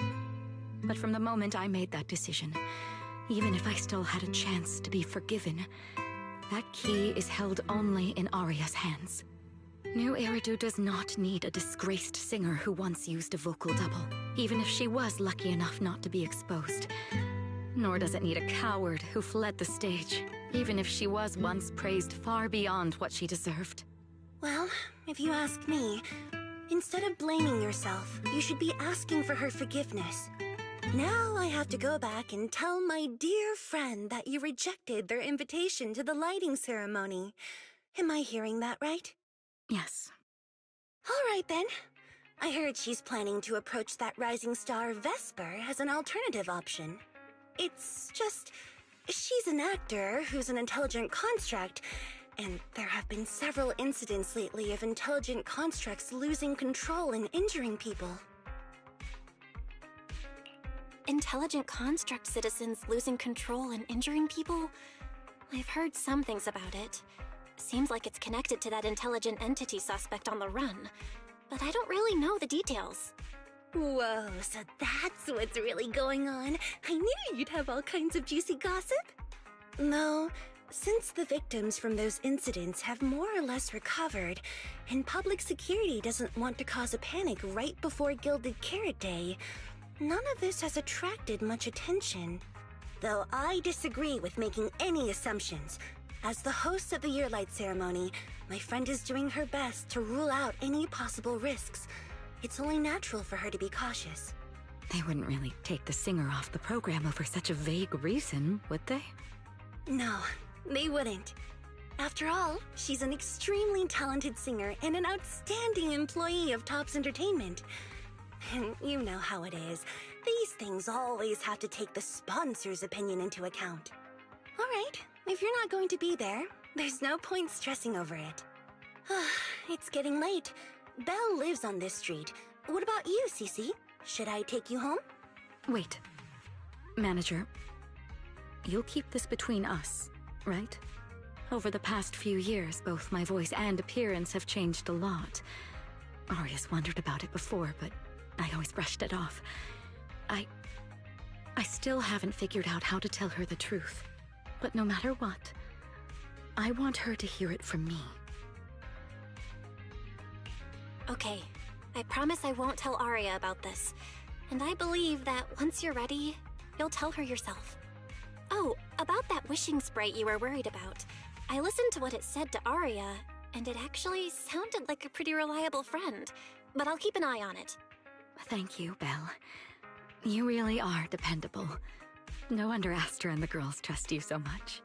But from the moment I made that decision, even if I still had a chance to be forgiven, that key is held only in Arya's hands. New Eridu does not need a disgraced singer who once used a vocal double. even if she was lucky enough not to be exposed. Nor does it need a coward who fled the stage, even if she was once praised far beyond what she deserved. Well, if you ask me, instead of blaming yourself, you should be asking for her forgiveness. Now I have to go back and tell my dear friend that you rejected their invitation to the lighting ceremony. Am I hearing that right? Yes. All right then. I heard she's planning to approach that rising star Vesper as an alternative option. It's just, she's an actor who's an intelligent construct, and there have been several incidents lately of intelligent constructs losing control and injuring people. Intelligent construct citizens losing control and injuring people? I've heard some things about it. Seems like it's connected to that intelligent entity suspect on the run, but I don't really know the details. Whoa, so that's what's really going on. I knew you'd have all kinds of juicy gossip. No, since the victims from those incidents have more or less recovered, and public security doesn't want to cause a panic right before Gilded Carrot Day, none of this has attracted much attention. Though I disagree with making any assumptions. As the host of the Yearlight ceremony, my friend is doing her best to rule out any possible risks. It's only natural for her to be cautious. They wouldn't really take the singer off the program over such a vague reason, would they? No, they wouldn't. After all, she's an extremely talented singer and an outstanding employee of Topps Entertainment. And you know how it is. These things always have to take the sponsor's opinion into account. All right, if you're not going to be there, there's no point stressing over it. It's getting late. Belle lives on this street. What about you, Cece? Should I take you home? Wait. Manager, you'll keep this between us, right? Over the past few years, both my voice and appearance have changed a lot. Aria's wondered about it before, but I always brushed it off. I still haven't figured out how to tell her the truth. But no matter what, I want her to hear it from me. Okay, I promise I won't tell Aria about this. And I believe that once you're ready, you'll tell her yourself. Oh, about that wishing sprite you were worried about. I listened to what it said to Aria, and it actually sounded like a pretty reliable friend. But I'll keep an eye on it. Thank you, Belle. You really are dependable. No wonder Astra and the girls trust you so much.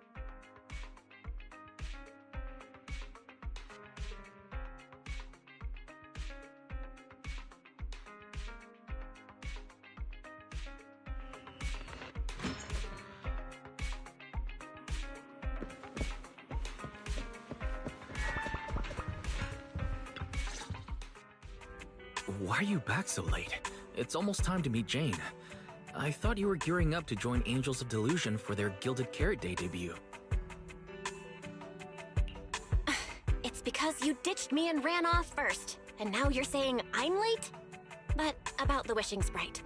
Why are you back so late? It's almost time to meet Jane. I thought you were gearing up to join Angels of Delusion for their Gilded Carrot Day debut. It's because you ditched me and ran off first, and now you're saying I'm late? But about the wishing sprite.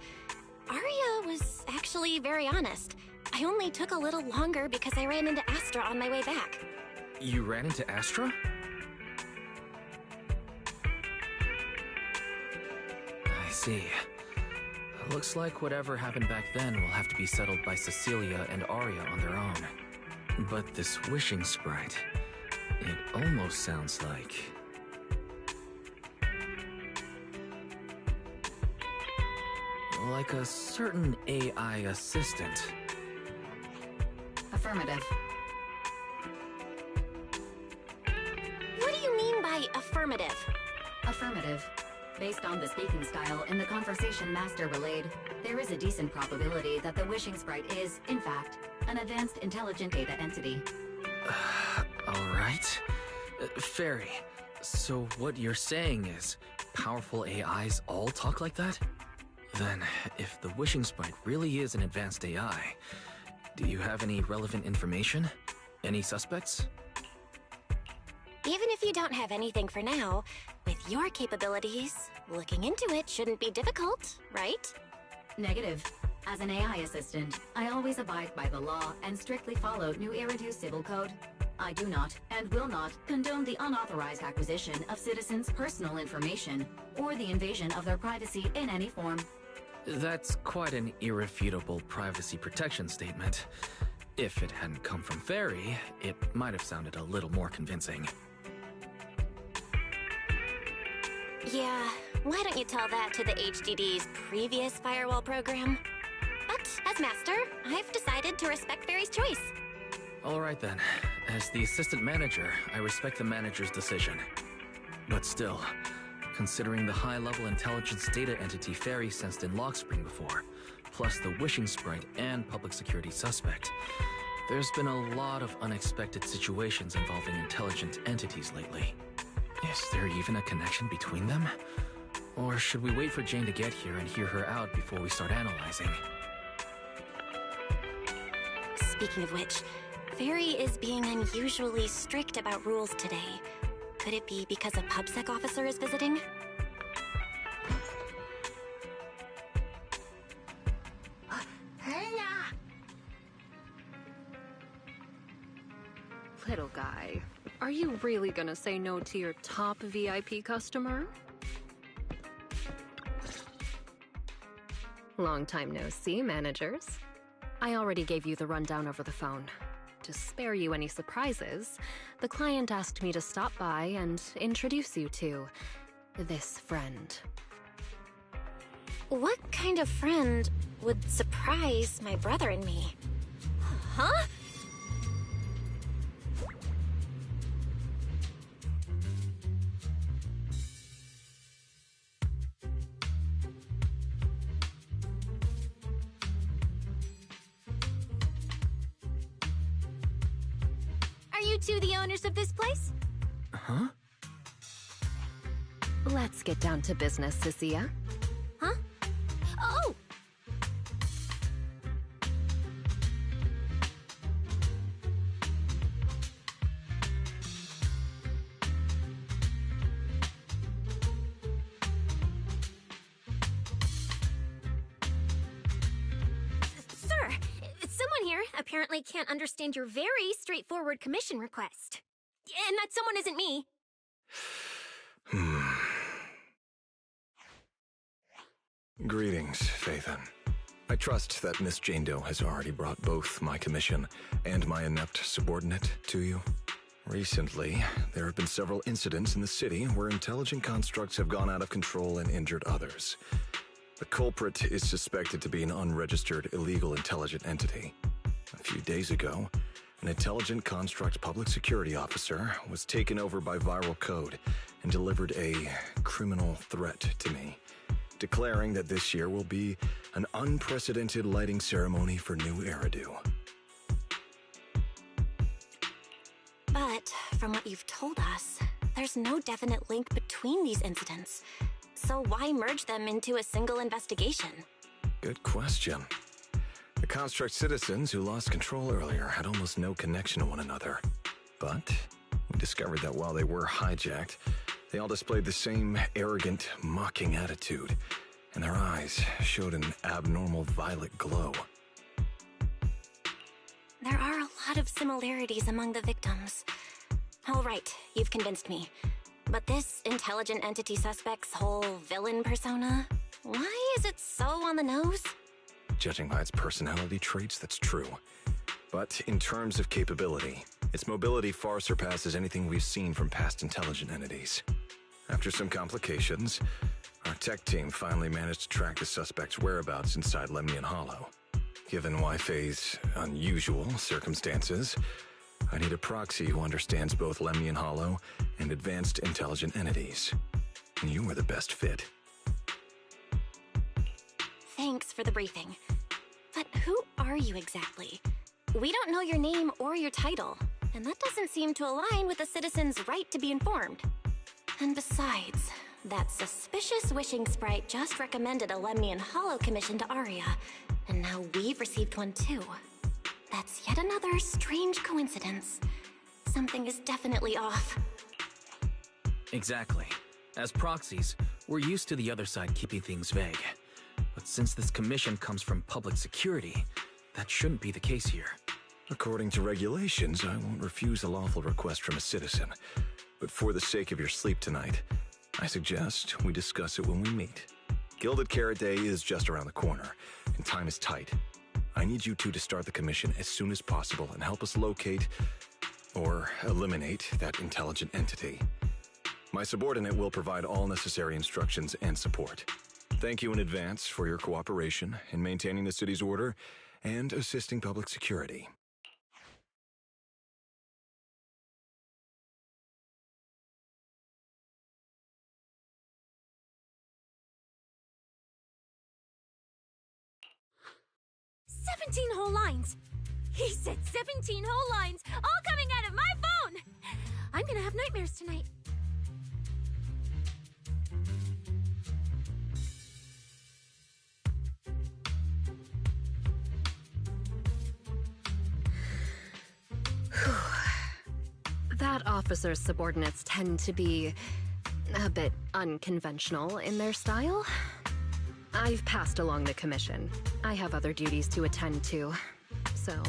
Aria was actually very honest. I only took a little longer because I ran into Astra on my way back. You ran into Astra? I see. Looks like whatever happened back then will have to be settled by Cecilia and Aria on their own. But this wishing sprite, it almost sounds like a certain AI assistant. Affirmative. What do you mean by affirmative? Affirmative. Based on the speaking style in the conversation Master relayed, there is a decent probability that the wishing sprite is, in fact, an advanced intelligent data entity. Alright. Fairy, so what you're saying is powerful AIs all talk like that? Then, if the wishing sprite really is an advanced AI, do you have any relevant information? Any suspects? Even if you don't have anything for now, with your capabilities, looking into it shouldn't be difficult, right? Negative. As an AI assistant, I always abide by the law and strictly follow New Eridu Civil Code. I do not, and will not, condone the unauthorized acquisition of citizens' personal information, or the invasion of their privacy in any form. That's quite an irrefutable privacy protection statement. If it hadn't come from Fairy, it might have sounded a little more convincing. Yeah, why don't you tell that to the HDD's previous firewall program? But as master, I've decided to respect Fairy's choice. Alright then. As the assistant manager, I respect the manager's decision. But still, considering the high-level intelligence data entity Fairy sensed in Lockspring before, plus the Wishing Sprite and public security suspect, there's been a lot of unexpected situations involving intelligent entities lately. Is there even a connection between them? Or should we wait for Jane to get here and hear her out before we start analyzing? Speaking of which, Fairy is being unusually strict about rules today. Could it be because a PubSec officer is visiting? Little guy, are you really gonna say no to your top VIP customer? Long time no see, managers. I already gave you the rundown over the phone. To spare you any surprises, the client asked me to stop by and introduce you to this friend. What kind of friend would surprise my brother and me? Huh? Are you two the owners of this place? Huh? Let's get down to business, Cecilia. Huh? Oh! Sir, someone here apparently can't understand your very straightforward commission request. And that someone isn't me. Greetings, Phaethon. I trust that Miss Jane Doe has already brought both my commission and my inept subordinate to you. Recently, there have been several incidents in the city where intelligent constructs have gone out of control and injured others. The culprit is suspected to be an unregistered illegal intelligent entity. A few days ago, an intelligent construct public security officer was taken over by viral code and delivered a criminal threat to me, declaring that this year will be an unprecedented lighting ceremony for New Eridu. But from what you've told us, there's no definite link between these incidents. So why merge them into a single investigation? Good question. The construct citizens who lost control earlier had almost no connection to one another. But we discovered that while they were hijacked, they all displayed the same arrogant, mocking attitude, and their eyes showed an abnormal violet glow. There are a lot of similarities among the victims. All right, you've convinced me. But this intelligent entity suspect's whole villain persona, why is it so on the nose? Judging by its personality traits, that's true. But in terms of capability, its mobility far surpasses anything we've seen from past intelligent entities. After some complications, our tech team finally managed to track the suspect's whereabouts inside Lemnian Hollow. Given Wi-Fi's unusual circumstances, I need a proxy who understands both Lemnian Hollow and advanced intelligent entities. And you were the best fit. Thanks for the briefing. But who are you exactly? We don't know your name or your title, and that doesn't seem to align with the citizen's right to be informed. And besides, that suspicious wishing sprite just recommended a Lemnian Hollow commission to Aria, and now we've received one too. That's yet another strange coincidence. Something is definitely off. Exactly. As proxies, we're used to the other side keeping things vague. But since this commission comes from public security, that shouldn't be the case here. According to regulations, I won't refuse a lawful request from a citizen. But for the sake of your sleep tonight, I suggest we discuss it when we meet. Gilded Carrot Day is just around the corner, and time is tight. I need you two to start the commission as soon as possible and help us locate or eliminate that intelligent entity. My subordinate will provide all necessary instructions and support. Thank you in advance for your cooperation in maintaining the city's order and assisting public security. "17 whole lines! He said 17 whole lines, all coming out of my phone! I'm gonna have nightmares tonight." That officer's subordinates tend to be a bit unconventional in their style. I've passed along the commission. I have other duties to attend to. So,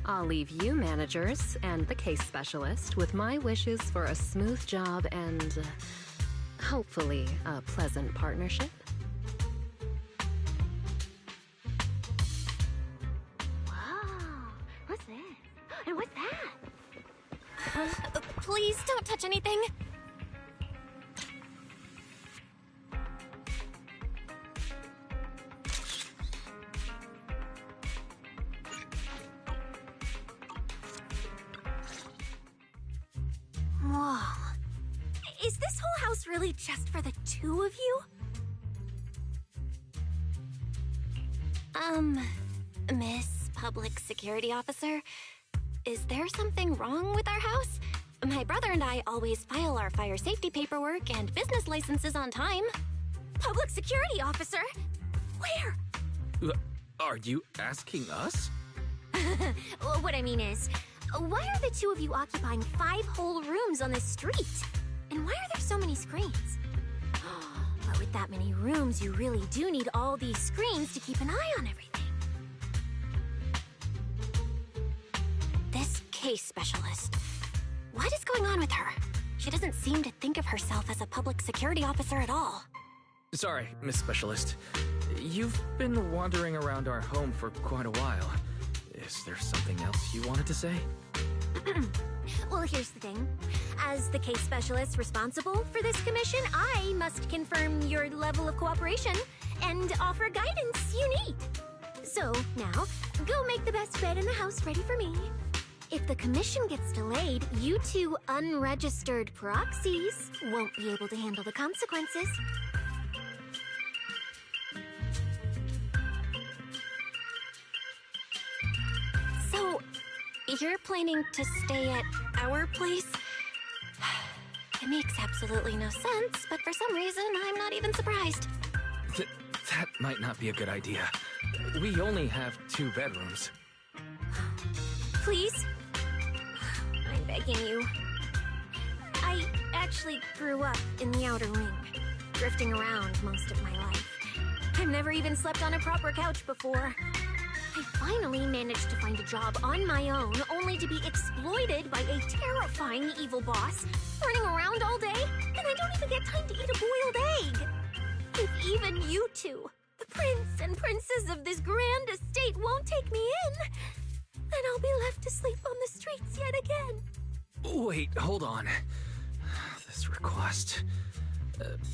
I'll leave you managers and the case specialist with my wishes for a smooth job and, hopefully, a pleasant partnership. Whoa, what's this? And what's that? Please don't touch anything. Whoa. Is this whole house really just for the two of you? Miss Public Security Officer, is there something wrong with our house? My brother and I always file our fire safety paperwork and business licenses on time. Public Security Officer? Where? Are you asking us? Well, what I mean is, why are the two of you occupying 5 whole rooms on this street? And why are there so many screens? But with that many rooms, you really do need all these screens to keep an eye on everything. This case specialist. What is going on with her? She doesn't seem to think of herself as a public security officer at all. Sorry, Miss Specialist. You've been wandering around our home for quite a while. Is there something else you wanted to say? Well, here's the thing. As the case specialist responsible for this commission, I must confirm your level of cooperation and offer guidance you need. So, now, go make the best bed in the house ready for me. If the commission gets delayed, you two unregistered proxies won't be able to handle the consequences. So, you're planning to stay at our place? It makes absolutely no sense, but for some reason, I'm not even surprised. That might not be a good idea. We only have 2 bedrooms. Please? I'm begging you. I actually grew up in the Outer Ring, drifting around most of my life. I've never even slept on a proper couch before. I finally managed to find a job on my own, only to be exploited by a terrifying evil boss, running around all day, and I don't even get time to eat a boiled egg. If even you two, the prince and princess of this grand estate, won't take me in, then I'll be left to sleep on the streets yet again. Wait, hold on. This request...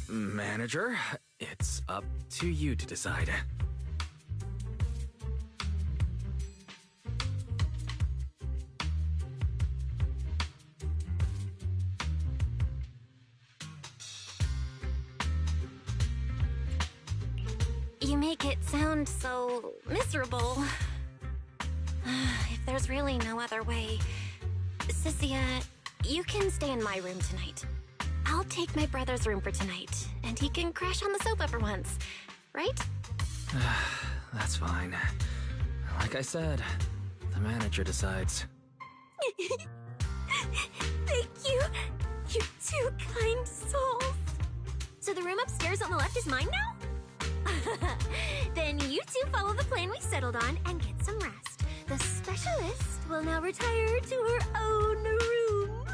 manager, it's up to you to decide. You make it sound so miserable. If there's really no other way... Cynthia, you can stay in my room tonight. I'll take my brother's room for tonight, and he can crash on the sofa for once. Right? That's fine. Like I said, the manager decides. Thank you, you two kind souls. So the room upstairs on the left is mine now? Then you two follow the plan we settled on and get some rest. The specialist will now retire to her own room.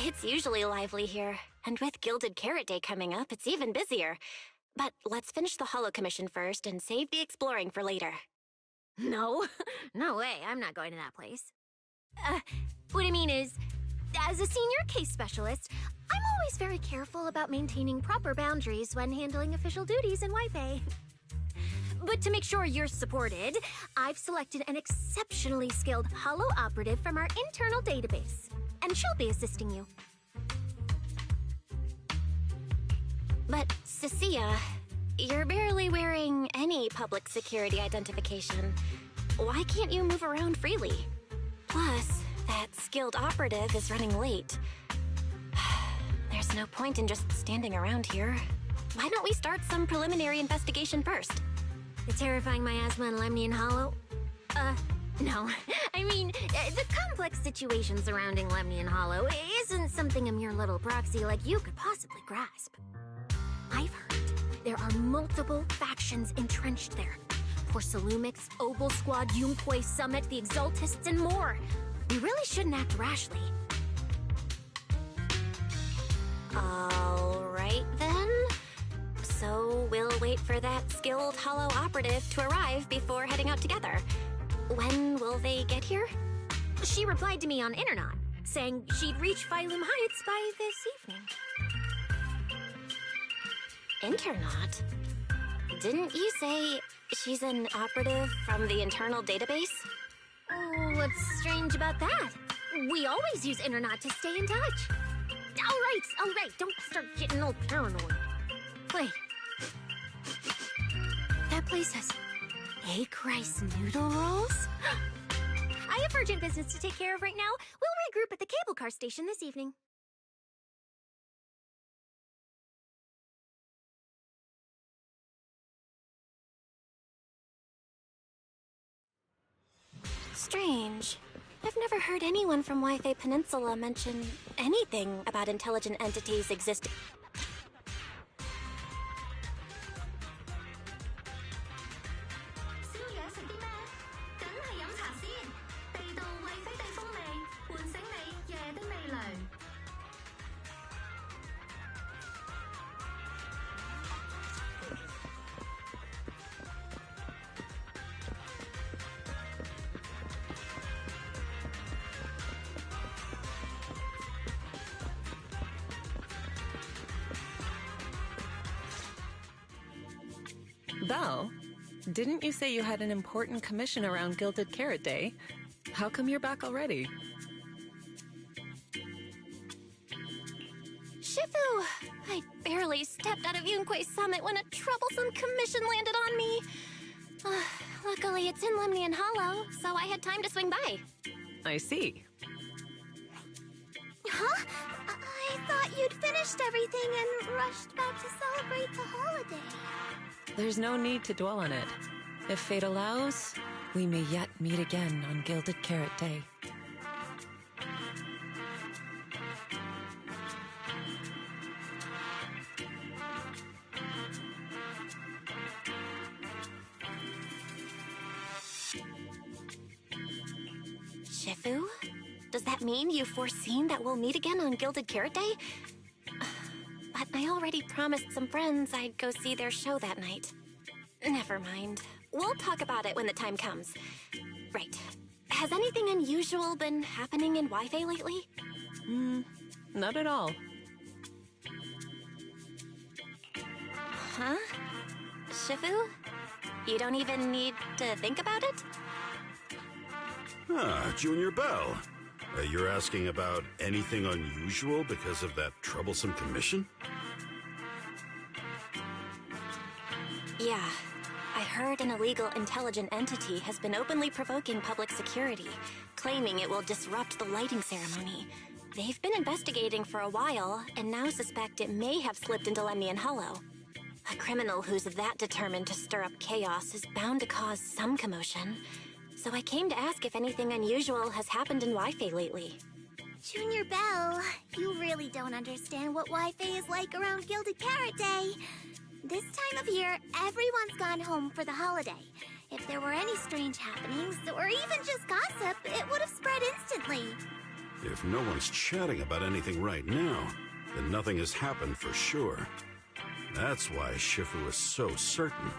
It's usually lively here, and with Gilded Carrot Day coming up, it's even busier. But let's finish the Holo Commission first and save the exploring for later. No, no way, I'm not going to that place. What I mean is, as a senior case specialist, I'm always very careful about maintaining proper boundaries when handling official duties in Wi-Fi. But to make sure you're supported, I've selected an exceptionally skilled Holo operative from our internal database, and she'll be assisting you. But, Cecilia, you're barely wearing any public security identification. Why can't you move around freely? Plus, that skilled operative is running late. There's no point in just standing around here. Why don't we start some preliminary investigation first? The terrifying miasma in Lemnian Hollow? No. I mean, the complex situation surrounding Lemnian Hollow isn't something a mere little proxy like you could possibly grasp. I've heard there are multiple factions entrenched there. Porcelumix, Obel Squad, Yunpoi Summit, the Exaltists, and more. We really shouldn't act rashly. Alright then. So we'll wait for that skilled Holo operative to arrive before heading out together. When will they get here? She replied to me on Internet, saying she'd reach Phylum Heights by this evening. Internet? Didn't you say she's an operative from the internal database? Oh, what's strange about that? We always use Internet to stay in touch. All right, don't start getting all paranoid. Wait. That place has egg rice noodle rolls? I have urgent business to take care of right now. We'll regroup at the cable car station this evening. Strange. I've never heard anyone from Wi-Fi Peninsula mention anything about intelligent entities existing. Belle, didn't you say you had an important commission around Gilded Carrot Day? How come you're back already? Shifu! I barely stepped out of Yunquay Summit when a troublesome commission landed on me. Luckily, it's in Lemnian Hollow, so I had time to swing by. I see. Huh? I thought you'd finished everything and rushed back to celebrate the holiday. There's no need to dwell on it. If fate allows, we may yet meet again on Gilded Carrot Day. Shifu? Does that mean you've foreseen that we'll meet again on Gilded Carrot Day? But I already promised some friends I'd go see their show that night. Never mind. We'll talk about it when the time comes. Right. Has anything unusual been happening in Wi-Fi lately? Not at all. Huh? Shifu? You don't even need to think about it? Junior Belle. You're asking about anything unusual because of that troublesome commission? Yeah. I heard an illegal intelligent entity has been openly provoking public security, claiming it will disrupt the lighting ceremony. They've been investigating for a while, and now suspect it may have slipped into Lemnian Hollow. A criminal who's that determined to stir up chaos is bound to cause some commotion. So I came to ask if anything unusual has happened in Wi-Fi lately. Junior Belle, you really don't understand what Wi-Fi is like around Gilded Carrot Day. This time of year, everyone's gone home for the holiday. If there were any strange happenings, or even just gossip, it would have spread instantly. If no one's chatting about anything right now, then nothing has happened for sure. That's why Shifu is so certain.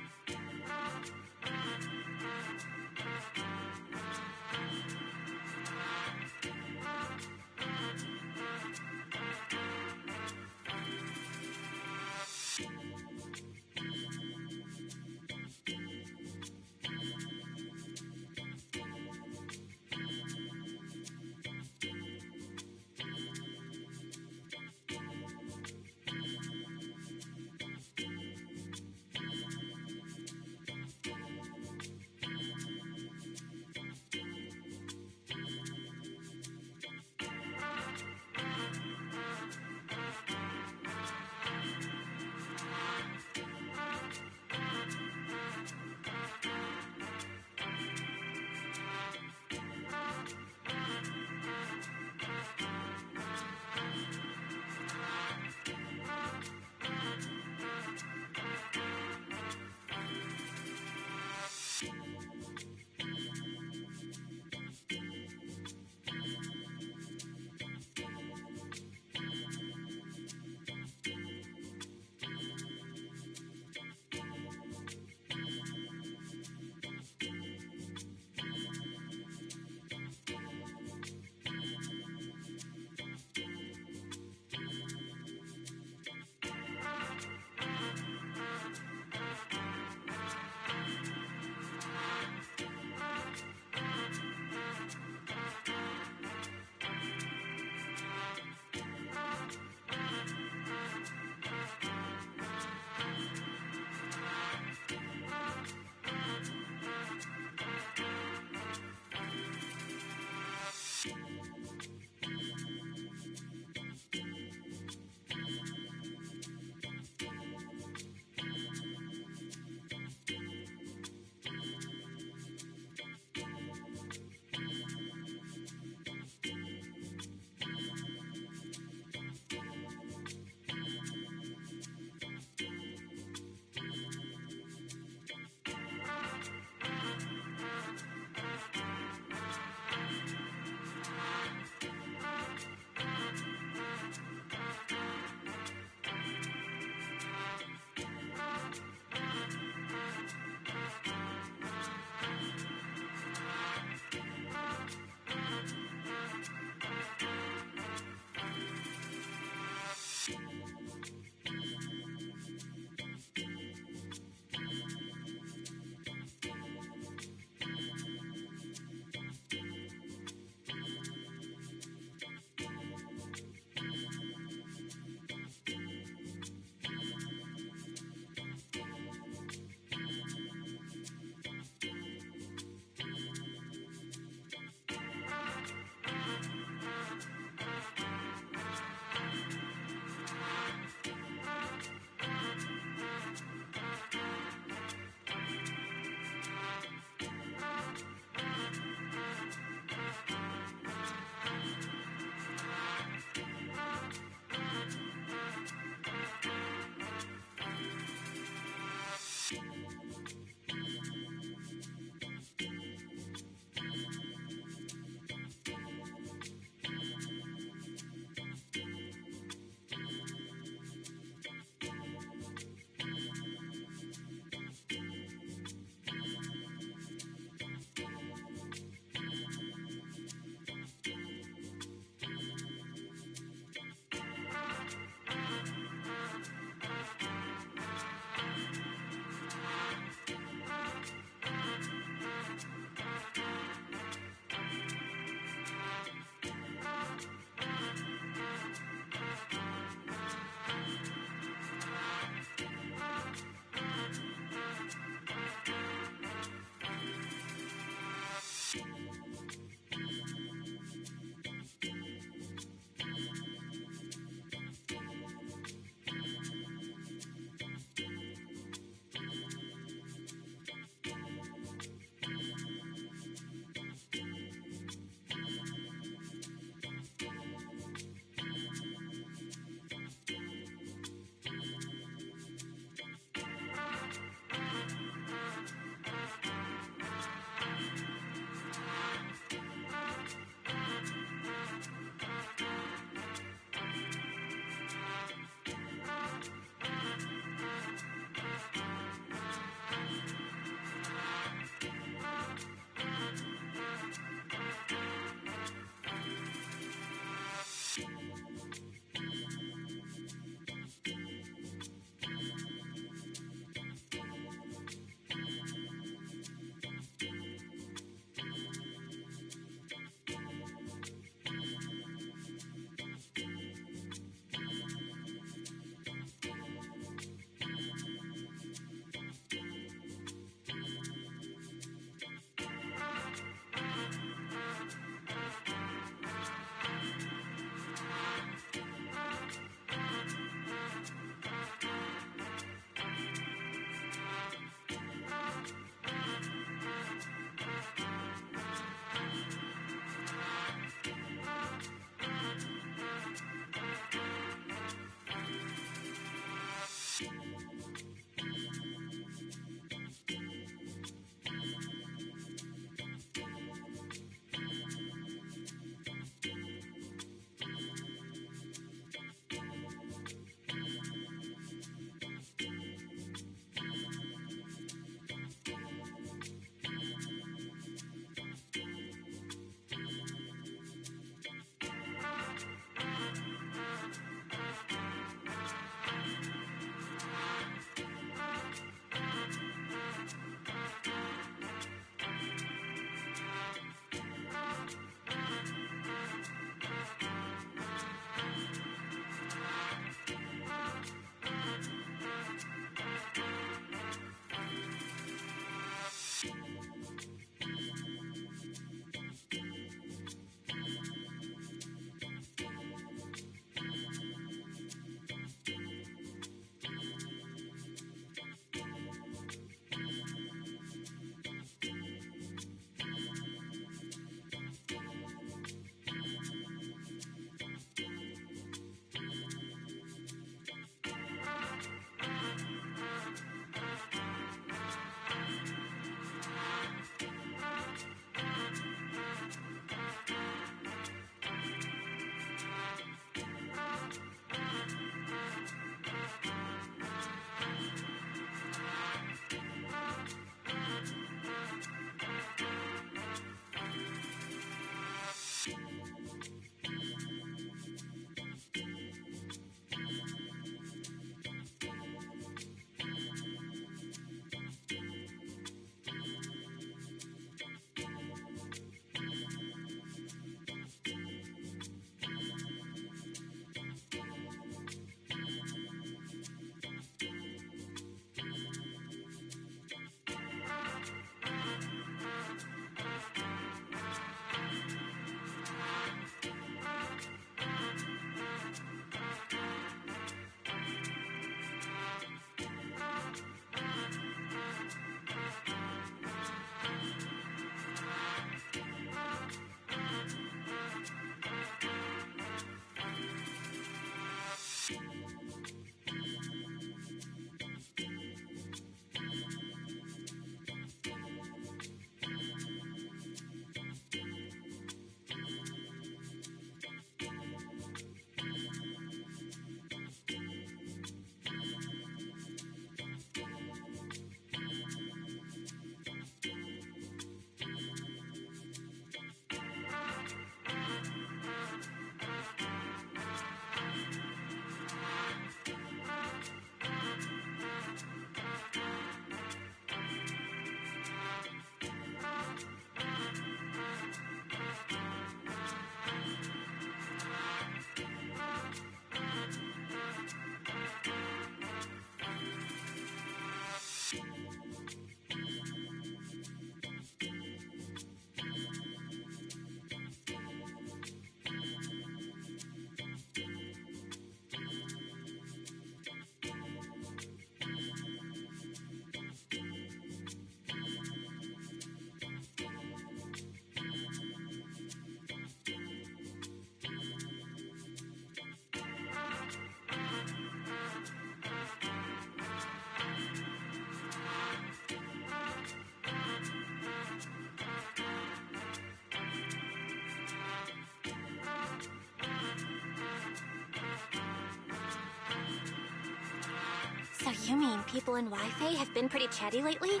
So you mean people in Wi-Fi have been pretty chatty lately?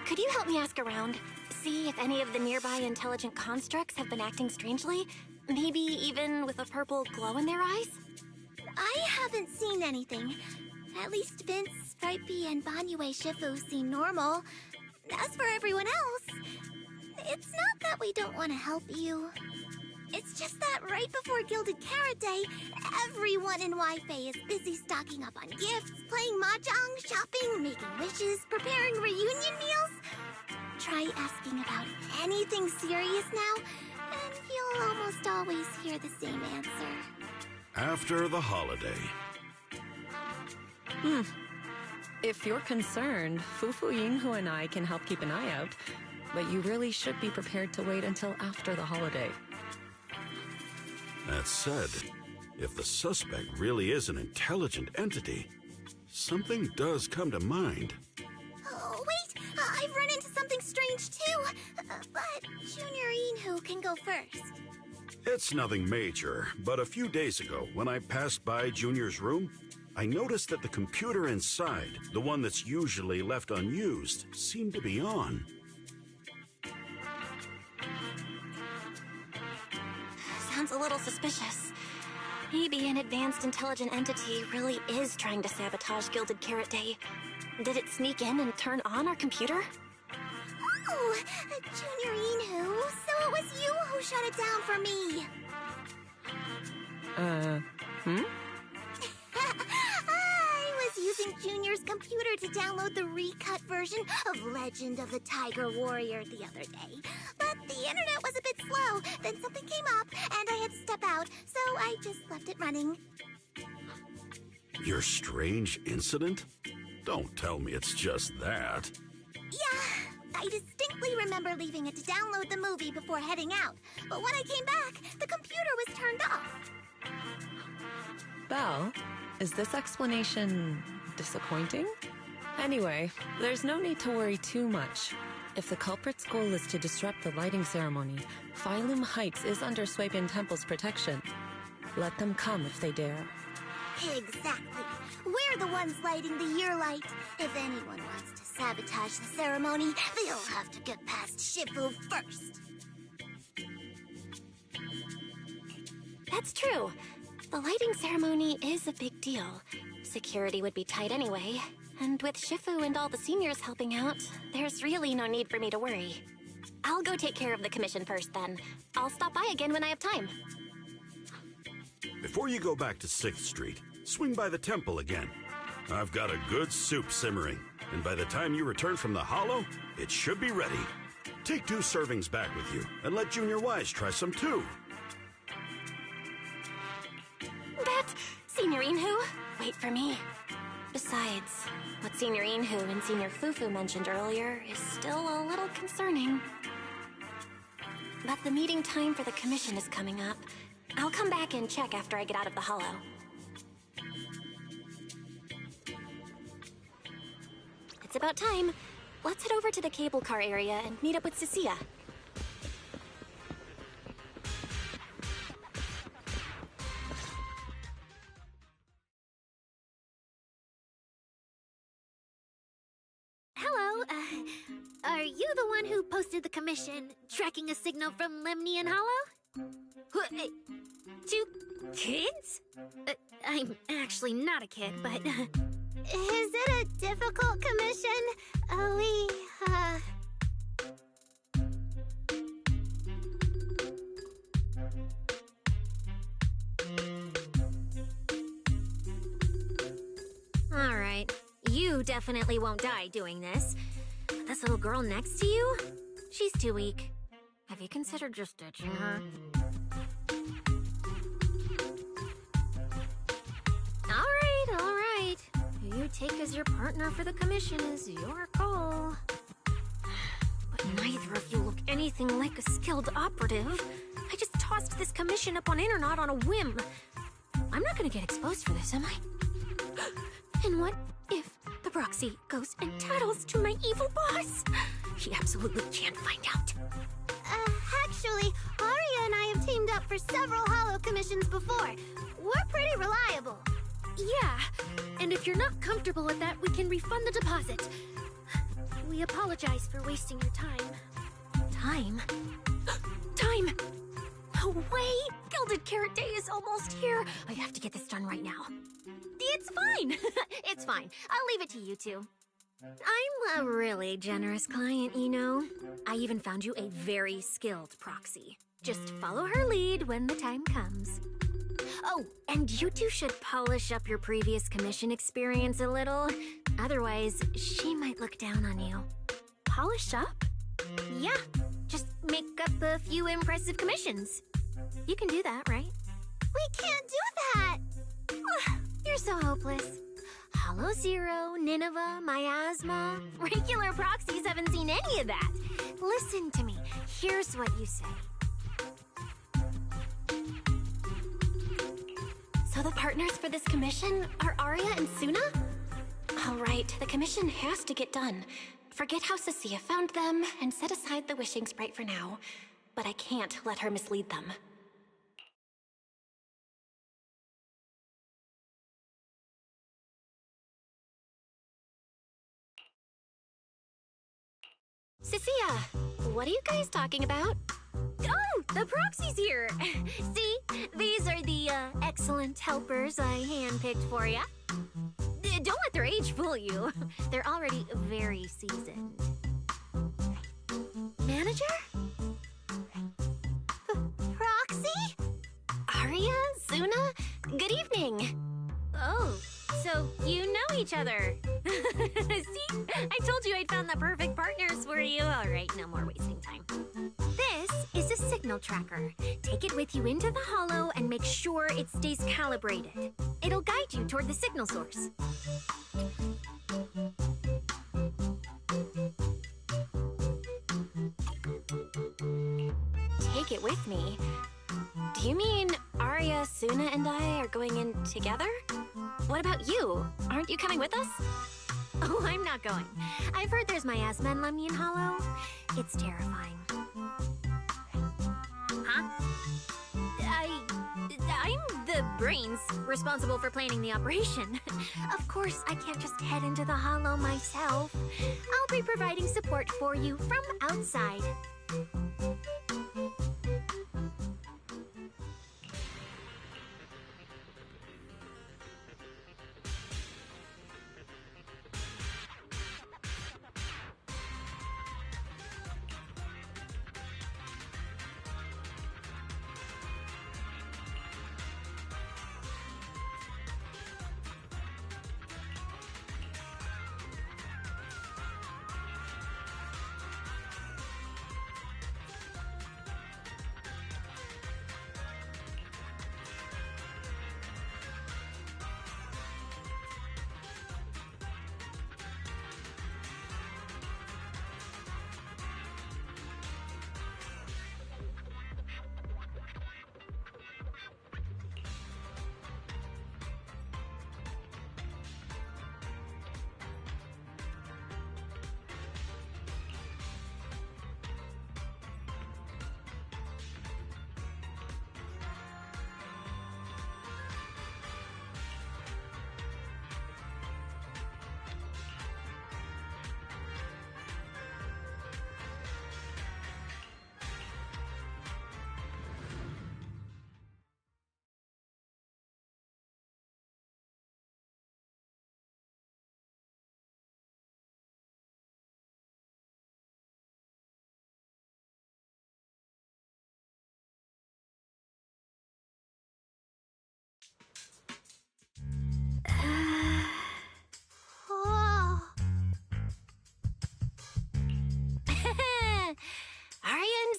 Could you help me ask around? See if any of the nearby intelligent constructs have been acting strangely? Maybe even with a purple glow in their eyes? I haven't seen anything. At least Vince, Stripey, and Banyue Shifu seem normal. As for everyone else, it's not that we don't want to help you. It's just that right before Gilded Carrot Day, everyone in Wi-Fi is busy stocking up on gifts, playing mahjong, shopping, making wishes, preparing reunion meals. Try asking about anything serious now, and you'll almost always hear the same answer. After the holiday. If you're concerned, Fufu Yinghu and I can help keep an eye out, but you really should be prepared to wait until after the holiday. That said, if the suspect really is an intelligent entity, something does come to mind. Oh, wait! I've run into something strange too! But Junior Inhu can go first. It's nothing major, but a few days ago, when I passed by Junior's room, I noticed that the computer inside, the one that's usually left unused, seemed to be on. Sounds a little suspicious. Maybe an advanced intelligent entity really is trying to sabotage Gilded Carrot Day. Did it sneak in and turn on our computer? Oh, Junior Inhu, so it was you who shut it down for me. I was using Junior's computer to download the recut version of Legend of the Tiger Warrior the other day. But the internet was a bit slow, then something came up, and I had to step out, so I just left it running. Your strange incident? Don't tell me it's just that. Yeah, I distinctly remember leaving it to download the movie before heading out. But when I came back, the computer was turned off. Belle, is this explanation disappointing? Anyway, there's no need to worry too much. If the culprit's goal is to disrupt the lighting ceremony, Phylum Heights is under Swabian Temple's protection. Let them come if they dare. Exactly. We're the ones lighting the year light. If anyone wants to sabotage the ceremony, they'll have to get past Shifu first. That's true. The lighting ceremony is a big deal. Security would be tight anyway. And with Shifu and all the seniors helping out, there's really no need for me to worry. I'll go take care of the commission first then. I'll stop by again when I have time. Before you go back to 6th Street, swing by the temple again. I've got a good soup simmering, and by the time you return from the hollow, it should be ready. Take 2 servings back with you, and let Junior Wise try some too. But, Senior Inhu, wait for me. Besides, what Senior Inhu and Senior Fufu mentioned earlier is still a little concerning. But the meeting time for the commission is coming up. I'll come back and check after I get out of the hollow. It's about time. Let's head over to the cable car area and meet up with Cecilia. Hello, are you the one who posted the commission, tracking a signal from Lemny and Hollow? 2 kids? I'm actually not a kid, but... Is it a difficult commission? Alright, you definitely definitely won't die doing this. But this little girl next to you? She's too weak. Have you considered just ditching her? Alright. Who you take as your partner for the commission is your call. But neither of you look anything like a skilled operative. I just tossed this commission up on Internet on a whim. I'm not gonna get exposed for this, am I? And what if the proxy goes and tattles to my evil boss? She absolutely can't find out. Actually, Aria and I have teamed up for several Hollow commissions before. We're pretty reliable. Yeah, and if you're not comfortable with that, we can refund the deposit. We apologize for wasting your time. Time? Time! No way! Gilded Carrot Day is almost here. I have to get this done right now. It's fine. It's fine. I'll leave it to you two. I'm a really generous client, you know. I even found you a very skilled proxy. Just follow her lead when the time comes. Oh, and you two should polish up your previous commission experience a little. Otherwise, she might look down on you. Polish up? Yeah, just make up a few impressive commissions. You can do that, right? We can't do that! You're so hopeless. Hollow Zero, Nineveh, Miasma. Regular proxies haven't seen any of that. Listen to me. Here's what you say. So the partners for this commission are Aria and Suna? All right, the commission has to get done. Forget how Cecilia found them and set aside the wishing sprite for now. But I can't let her mislead them. Cecilia, what are you guys talking about? Oh, the proxy's here! See, these are the excellent helpers I handpicked for ya. Don't let their age fool you. They're already very seasoned. Manager? Proxy? Aria? Suna? Good evening. Oh, so you know each other. See? I told you I'd found the perfect partners for you. All right, no more wasting time. This is a signal tracker. Take it with you into the hollow and make sure it stays calibrated. It'll guide you toward the signal source. Take it with me? Do you mean Aria, Suna, and I are going in together? What about you? Aren't you coming with us? Oh, I'm not going. I've heard there's miasma in Lemnian Hollow. It's terrifying. Huh? I'm the brains responsible for planning the operation. Of course, I can't just head into the Hollow myself. I'll be providing support for you from outside.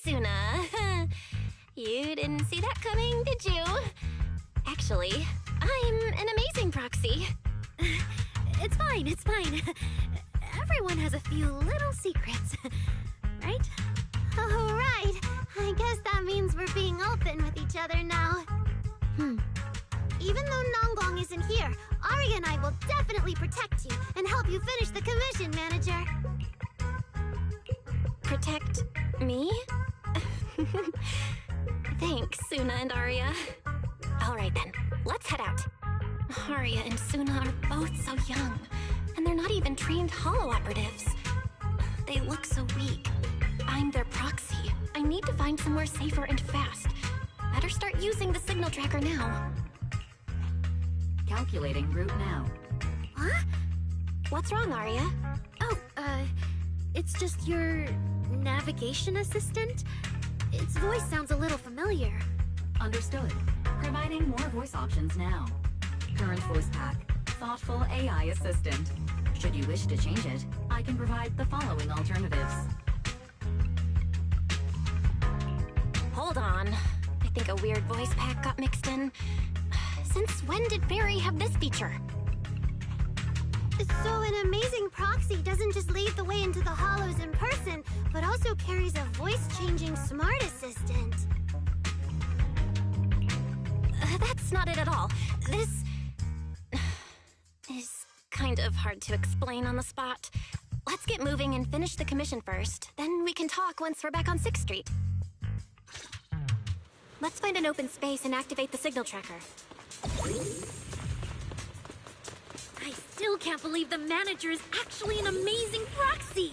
Suna. You didn't see that coming, did you? Actually, I'm an amazing proxy. It's fine, it's fine. Everyone has a few little secrets, right? Oh, right. I guess that means we're being open with each other now. Even though Nonggong isn't here, Arya and I will definitely protect you and help you finish the commission, Manager. Protect me? Thanks, Suna and Arya. Alright then, let's head out. Arya and Suna are both so young, and they're not even trained holo operatives. They look so weak. I'm their proxy. I need to find somewhere safer and fast. Better start using the signal tracker now. Calculating route now. Huh? What's wrong, Arya? Oh, it's just your navigation assistant? Its voice sounds a little familiar. Understood. Providing more voice options now. Current voice pack. Thoughtful AI assistant. Should you wish to change it, I can provide the following alternatives. Hold on. I think a weird voice pack got mixed in. Since when did Barry have this feature? So an amazing proxy doesn't just lead the way into the hollows in person, but also carries a voice-changing smart assistant. That's not it at all. This is kind of hard to explain on the spot. Let's get moving and finish the commission first. Then we can talk once we're back on 6th Street. Let's find an open space and activate the signal tracker. I still can't believe the manager is actually an amazing proxy!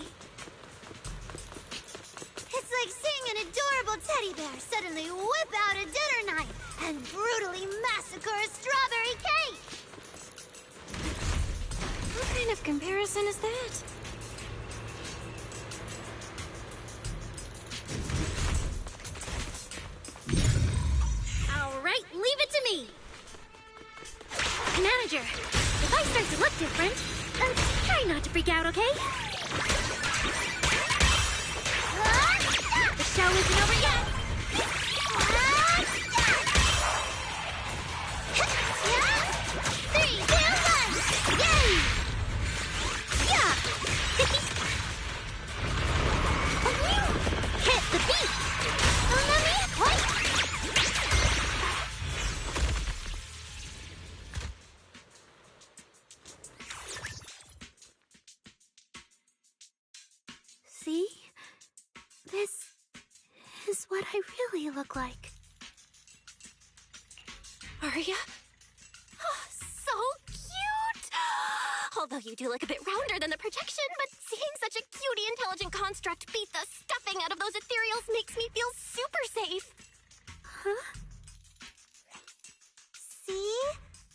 It's like seeing an adorable teddy bear suddenly whip out a dinner knife and brutally massacre a strawberry cake! What kind of comparison is that? Alright, leave it to me! Manager, if I start to look different, try not to freak out, okay? The show isn't over yet! Three, two, one, yay! Yeah! Hit the beat! What? See? This is what I really look like. Arya? Oh, so cute! Although you do look a bit rounder than the projection, but seeing such a cutie intelligent construct beat the stuffing out of those ethereals makes me feel super safe. Huh? See?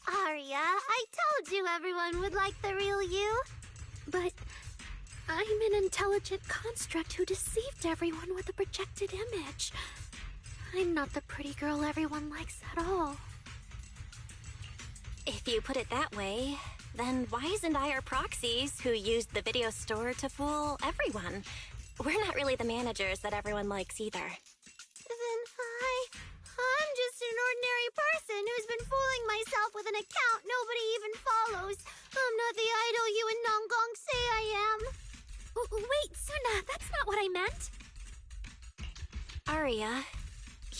Arya, I told you everyone would like the real you. But I'm an intelligent construct who deceived everyone with a projected image. I'm not the pretty girl everyone likes at all. If you put it that way, then why isn't I our proxies who used the video store to fool everyone? We're not really the managers that everyone likes either. Then I'm just an ordinary person who's been fooling myself with an account nobody even follows. I'm not the idol you and Nonggong say I am. Wait, Suna, that's not what I meant. Arya,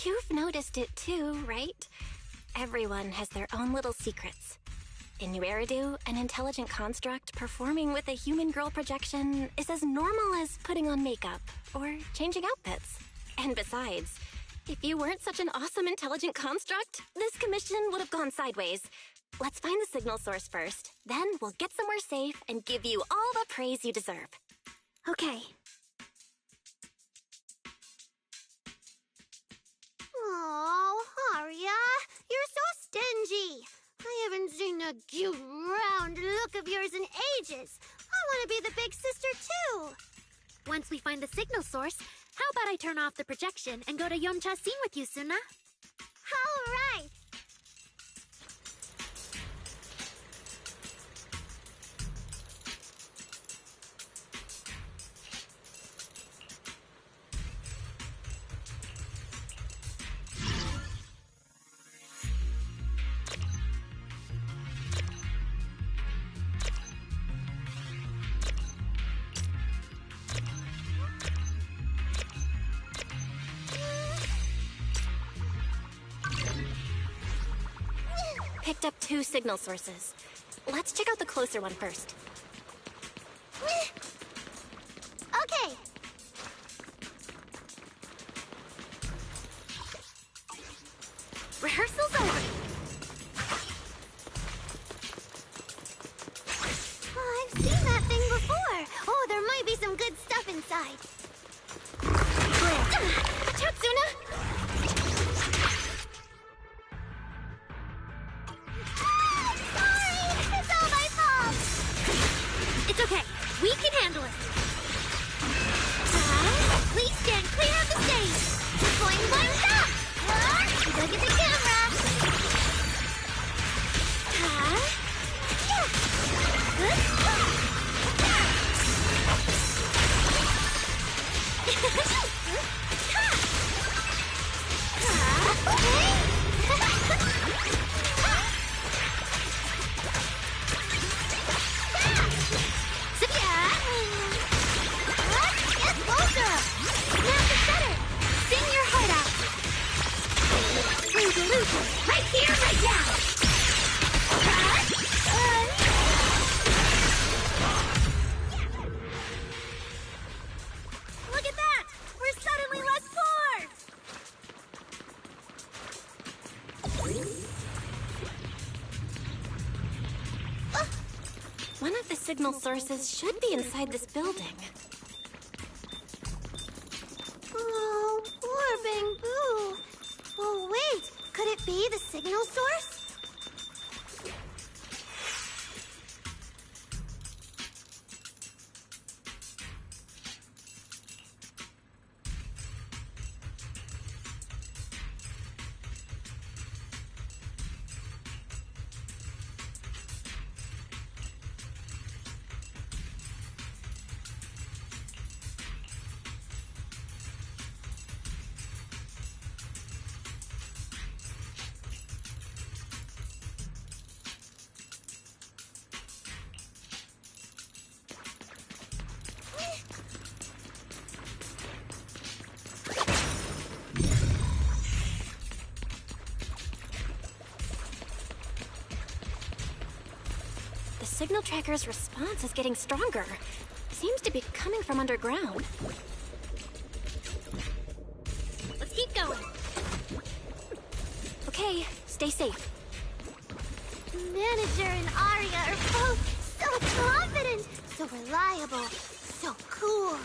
you've noticed it too, right? Everyone has their own little secrets. In New Eridu, an intelligent construct performing with a human girl projection is as normal as putting on makeup or changing outfits. And besides, if you weren't such an awesome intelligent construct, this commission would have gone sideways. Let's find the signal source first, then we'll get somewhere safe and give you all the praise you deserve. Okay. Oh, Arya, you're so stingy. I haven't seen a cute, round look of yours in ages. I want to be the big sister, too. Once we find the signal source, how about I turn off the projection and go to Yomcha scene with you, Suna? All right. picked up 2 signal sources. Let's check out the closer one first. Okay. Rehearsal's over. Oh, I've seen that thing before. Oh, there might be some good stuff inside. Tatsuna! Sorry! It's all my fault! It's okay. We can handle it. Please stand clear of the stage! Boing, boing, stop! Look at the camera! Right here, right now! Look at that! We're suddenly less bored! One of the signal sources should be inside this building. Oh, poor Bamboo. Oh, wait. Could it be the signal source? The signal tracker's response is getting stronger. Seems to be coming from underground. Let's keep going. Okay, stay safe. Manager and Arya are both so confident, so reliable, so cool.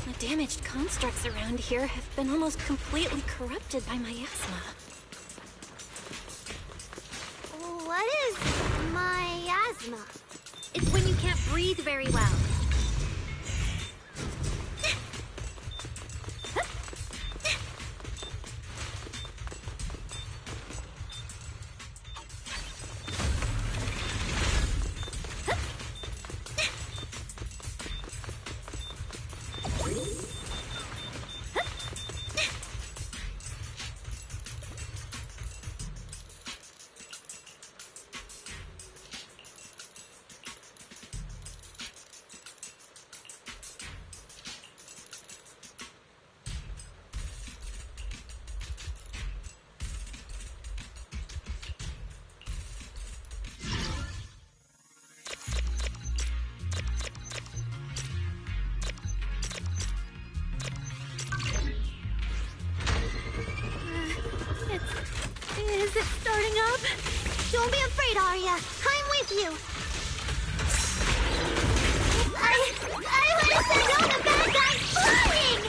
The damaged constructs around here have been almost completely corrupted by miasma. What is miasma? It's when you can't breathe very well. Is it starting up? Don't be afraid, Arya. I'm with you. I want to send all the bad guys flying!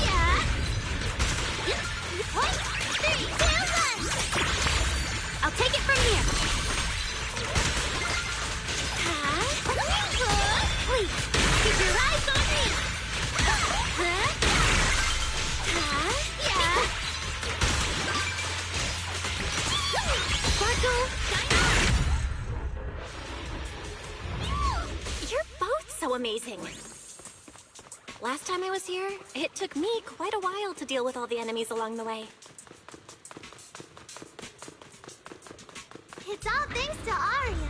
Yeah. 3, 2, 1. I'll take it from here. Please, keep your eyes on me. Yeah. amazing. Last time I was here, it took me quite a while to deal with all the enemies along the way. It's all thanks to Arya.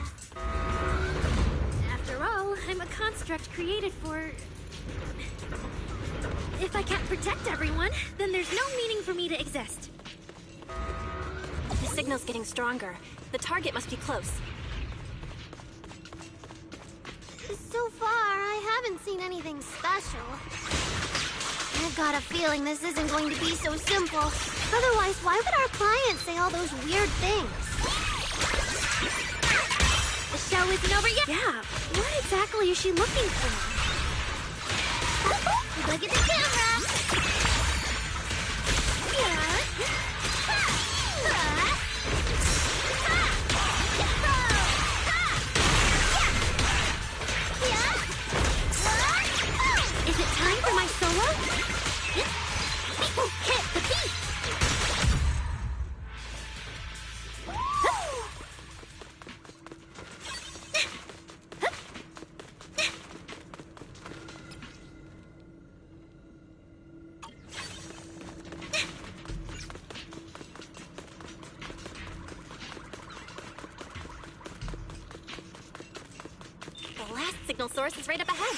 After all, I'm a construct created for... If I can't protect everyone, then there's no meaning for me to exist. The signal's getting stronger. The target must be close. So far, I haven't seen anything special. I've got a feeling this isn't going to be so simple. Otherwise, why would our client say all those weird things? The show isn't over yet. Yeah, what exactly is she looking for? Look at the camera! Is it time for my solo? Hit the beat! The last signal source is right up ahead.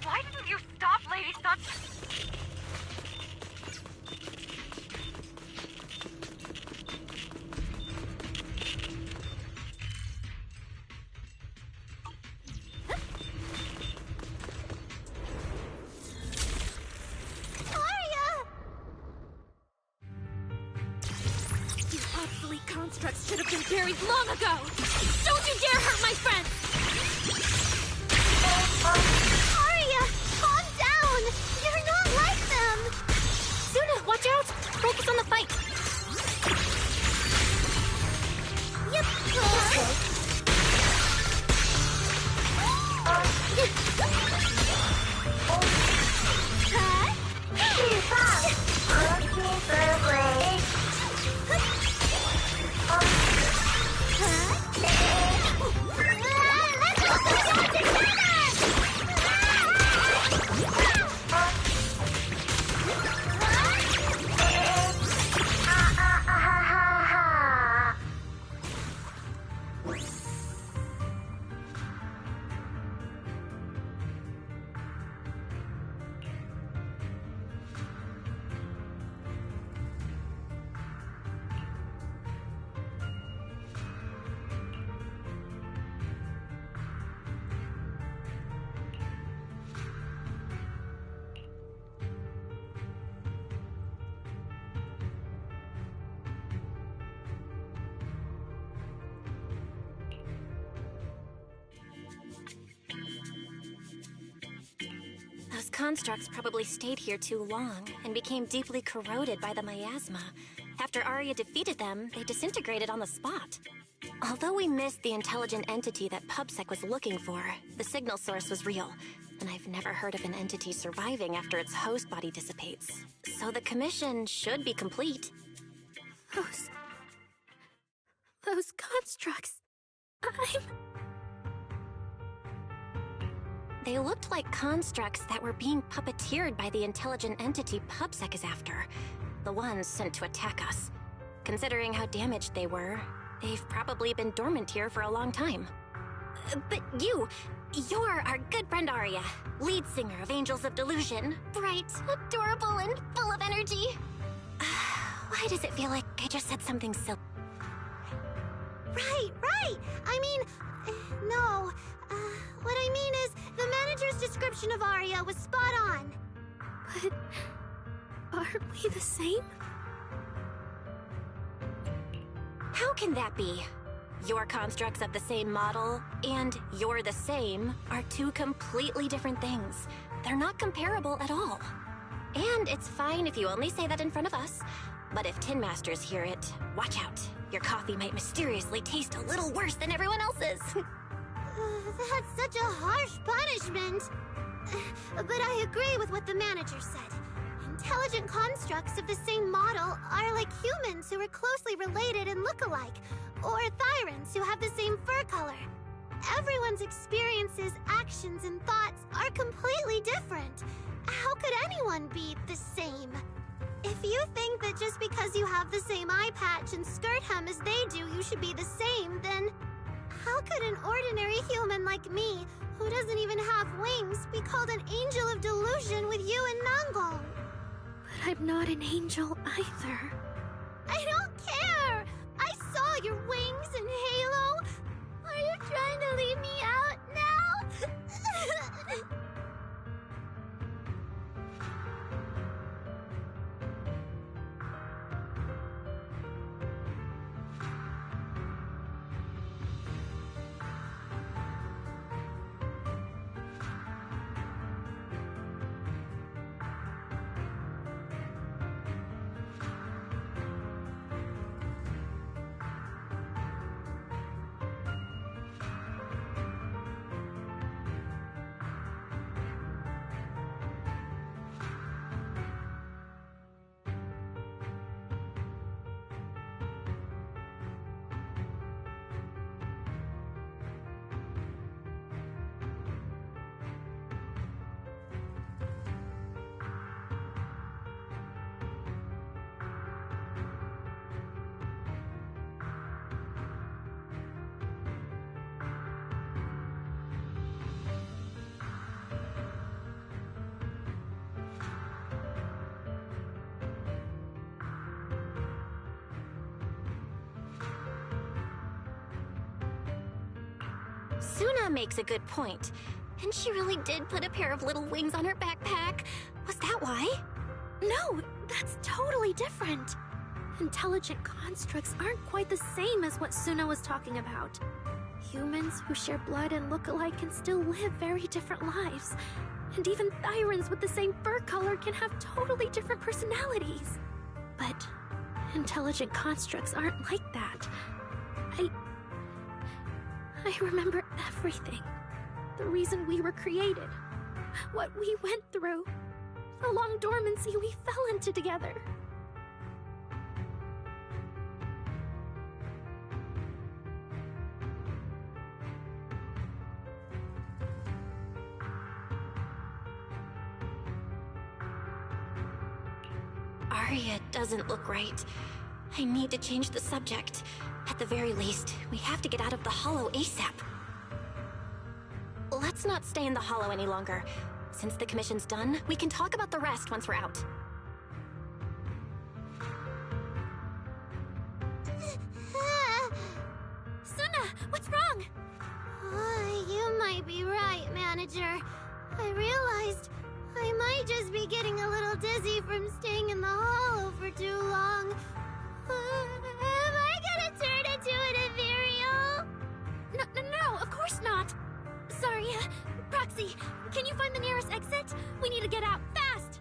Why didn't you stop, Lady Sun? You obsolete constructs should have been buried long ago! Don't you dare hurt my friends! Arya, calm down! You're not like them! Suna, watch out! Focus on the fight! Yep. Those constructs probably stayed here too long and became deeply corroded by the miasma. After Arya defeated them, they disintegrated on the spot. Although we missed the intelligent entity that PubSec was looking for, the signal source was real, and I've never heard of an entity surviving after its host body dissipates. So the commission should be complete. Those constructs... They looked like constructs that were being puppeteered by the intelligent entity PubSec is after. The ones sent to attack us. Considering how damaged they were, they've probably been dormant here for a long time. But you're our good friend Arya, lead singer of Angels of Delusion. Bright, adorable, and full of energy. Why does it feel like I just said something silly? Right. I mean, no. What I mean is, the manager's description of Arya was spot on. But... aren't we the same? How can that be? Your constructs of the same model and you're the same are two completely different things. They're not comparable at all. And it's fine if you only say that in front of us. But if Tin Masters hear it, watch out. Your coffee might mysteriously taste a little worse than everyone else's. That's such a harsh punishment. But I agree with what the manager said. Intelligent constructs of the same model are like humans who are closely related and look alike, Or Thyrans who have the same fur color. Everyone's experiences, actions, and thoughts are completely different. How could anyone be the same? If you think that just because you have the same eye patch and skirt hem as they do, you should be the same, then how could an ordinary human like me, who doesn't even have wings, be called an angel of delusion with you and Nangong? But I'm not an angel either. I don't care! I saw your wings and halo! Are you trying to leave me out now? Suna makes a good point. And she really did put a pair of little wings on her backpack. Was that why? No, that's totally different. Intelligent constructs aren't quite the same as what Suna was talking about. Humans who share blood and look alike can still live very different lives. And even Thyrans with the same fur color can have totally different personalities. But intelligent constructs aren't like that. I remember everything. The reason we were created. What we went through. The long dormancy we fell into together. Arya doesn't look right. I need to change the subject. At the very least, we have to get out of the Hollow ASAP. Let's not stay in the Hollow any longer. Since the commission's done, we can talk about the rest once we're out. Suna, what's wrong? You might be right, Manager. I realized I might just be getting a little dizzy from staying in the Hollow for too long. Am I gonna turn into an ethereal? No, of course not. Sorry, Proxy, can you find the nearest exit? We need to get out fast!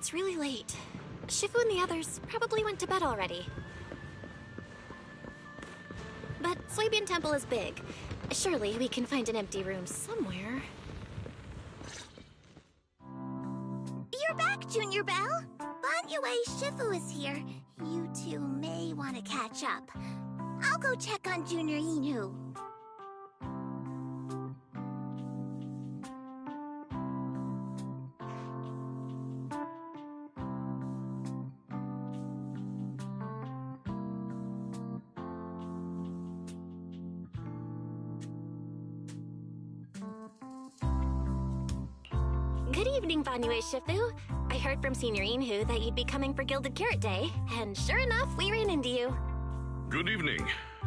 It's really late. Shifu and the others probably went to bed already. But Swabian Temple is big. Surely we can find an empty room somewhere. You're back, Junior Belle. Banyue Shifu is here. You two may want to catch up. I'll go check on Junior Inu. Good evening, Banyue Shifu. I heard from Senior Inhu that you'd be coming for Gilded Carrot Day, and sure enough, we ran into you. Good evening.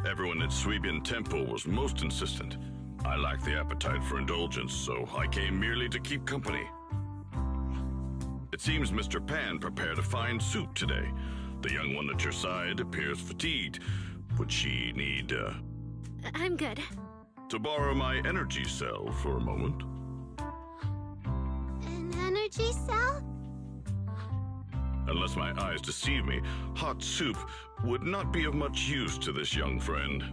Everyone at Swabian Temple was most insistent. I lack the appetite for indulgence, so I came merely to keep company. It seems Mr. Pan prepared a fine soup today. The young one at your side appears fatigued. Would she need, I'm good. to borrow my energy cell for a moment? An energy cell? Unless my eyes deceive me, hot soup would not be of much use to this young friend.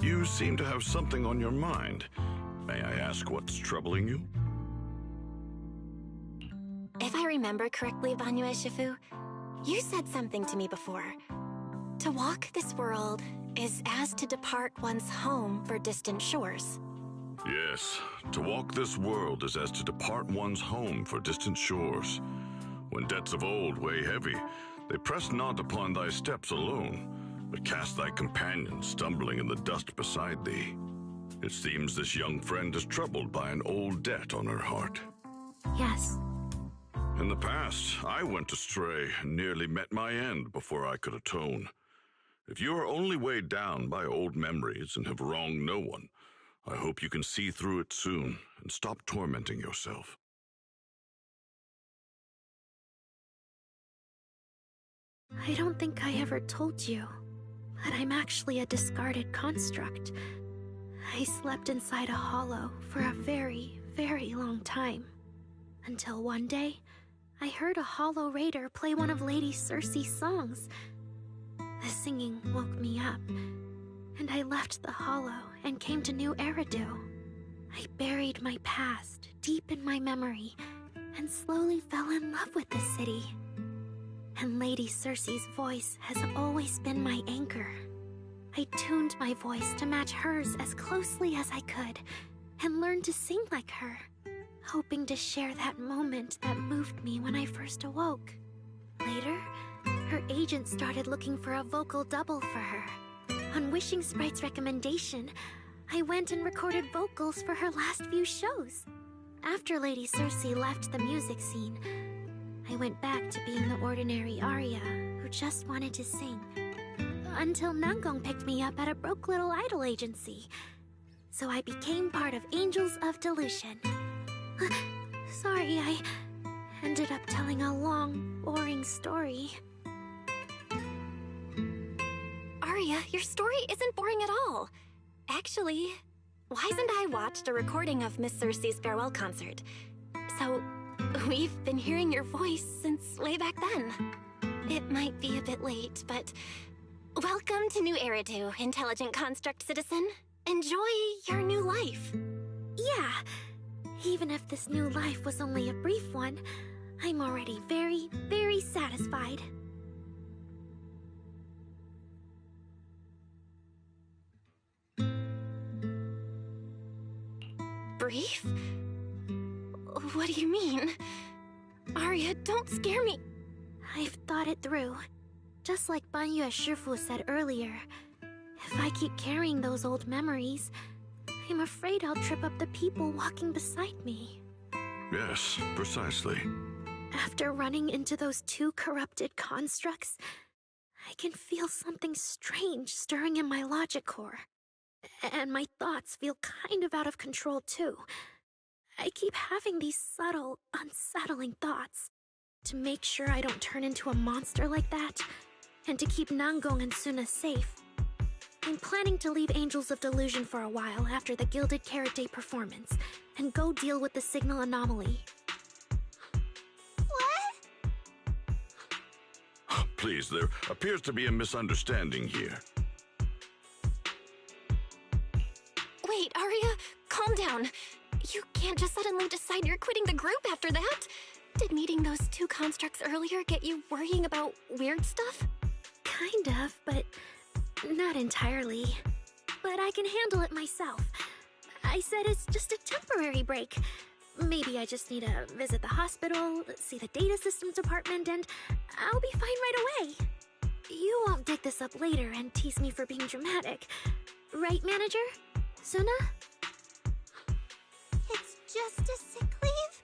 You seem to have something on your mind. May I ask what's troubling you? If I remember correctly, Banyue Shifu, you said something to me before. To walk this world is as to depart one's home for distant shores. Yes, to walk this world is as to depart one's home for distant shores. When debts of old weigh heavy, they press not upon thy steps alone, but cast thy companion stumbling in the dust beside thee. It seems this young friend is troubled by an old debt on her heart. Yes. In the past, I went astray and nearly met my end before I could atone. If you are only weighed down by old memories and have wronged no one, I hope you can see through it soon and stop tormenting yourself. I don't think I ever told you, but I'm actually a discarded construct. I slept inside a hollow for a very, very long time. Until one day, I heard a hollow raider play one of Lady Circe's songs. The singing woke me up, and I left the hollow and came to New Eridu. I buried my past deep in my memory and slowly fell in love with the city. And Lady Circe's voice has always been my anchor. I tuned my voice to match hers as closely as I could and learned to sing like her, hoping to share that moment that moved me when I first awoke. Later, her agent started looking for a vocal double for her. On Wishing Sprite's recommendation, I went and recorded vocals for her last few shows. After Lady Circe left the music scene, I went back to being the ordinary Arya who just wanted to sing. Until Nangong picked me up at a broke little idol agency. So I became part of Angels of Delusion. Sorry, I ended up telling a long, boring story. Arya, your story isn't boring at all. Actually, Wise and I watched a recording of Miss Circe's farewell concert. So, we've been hearing your voice since way back then. It might be a bit late, but welcome to New Eridu, intelligent construct citizen. Enjoy your new life. Yeah, even if this new life was only a brief one, I'm already very, very satisfied. Brief? What do you mean? Arya, don't scare me. I've thought it through. Just like Banyue Shifu said earlier, if I keep carrying those old memories, I'm afraid I'll trip up the people walking beside me. Yes, precisely. After running into those two corrupted constructs, I can feel something strange stirring in my logic core. And my thoughts feel kind of out of control too. I keep having these subtle, unsettling thoughts. To make sure I don't turn into a monster like that, and to keep Nangong and Suna safe, I'm planning to leave Angels of Delusion for a while after the Gilded Carrot Day performance, and go deal with the signal anomaly. Please, there appears to be a misunderstanding here. Wait, Arya, calm down. You can't just suddenly decide you're quitting the group after that. Did meeting those two constructs earlier get you worrying about weird stuff? Kind of, but not entirely. But I can handle it myself. I said it's just a temporary break. Maybe I just need to visit the hospital, see the data systems department, and I'll be fine right away. You won't dig this up later and tease me for being dramatic. Right, Manager? Suna? It's just a sick leave?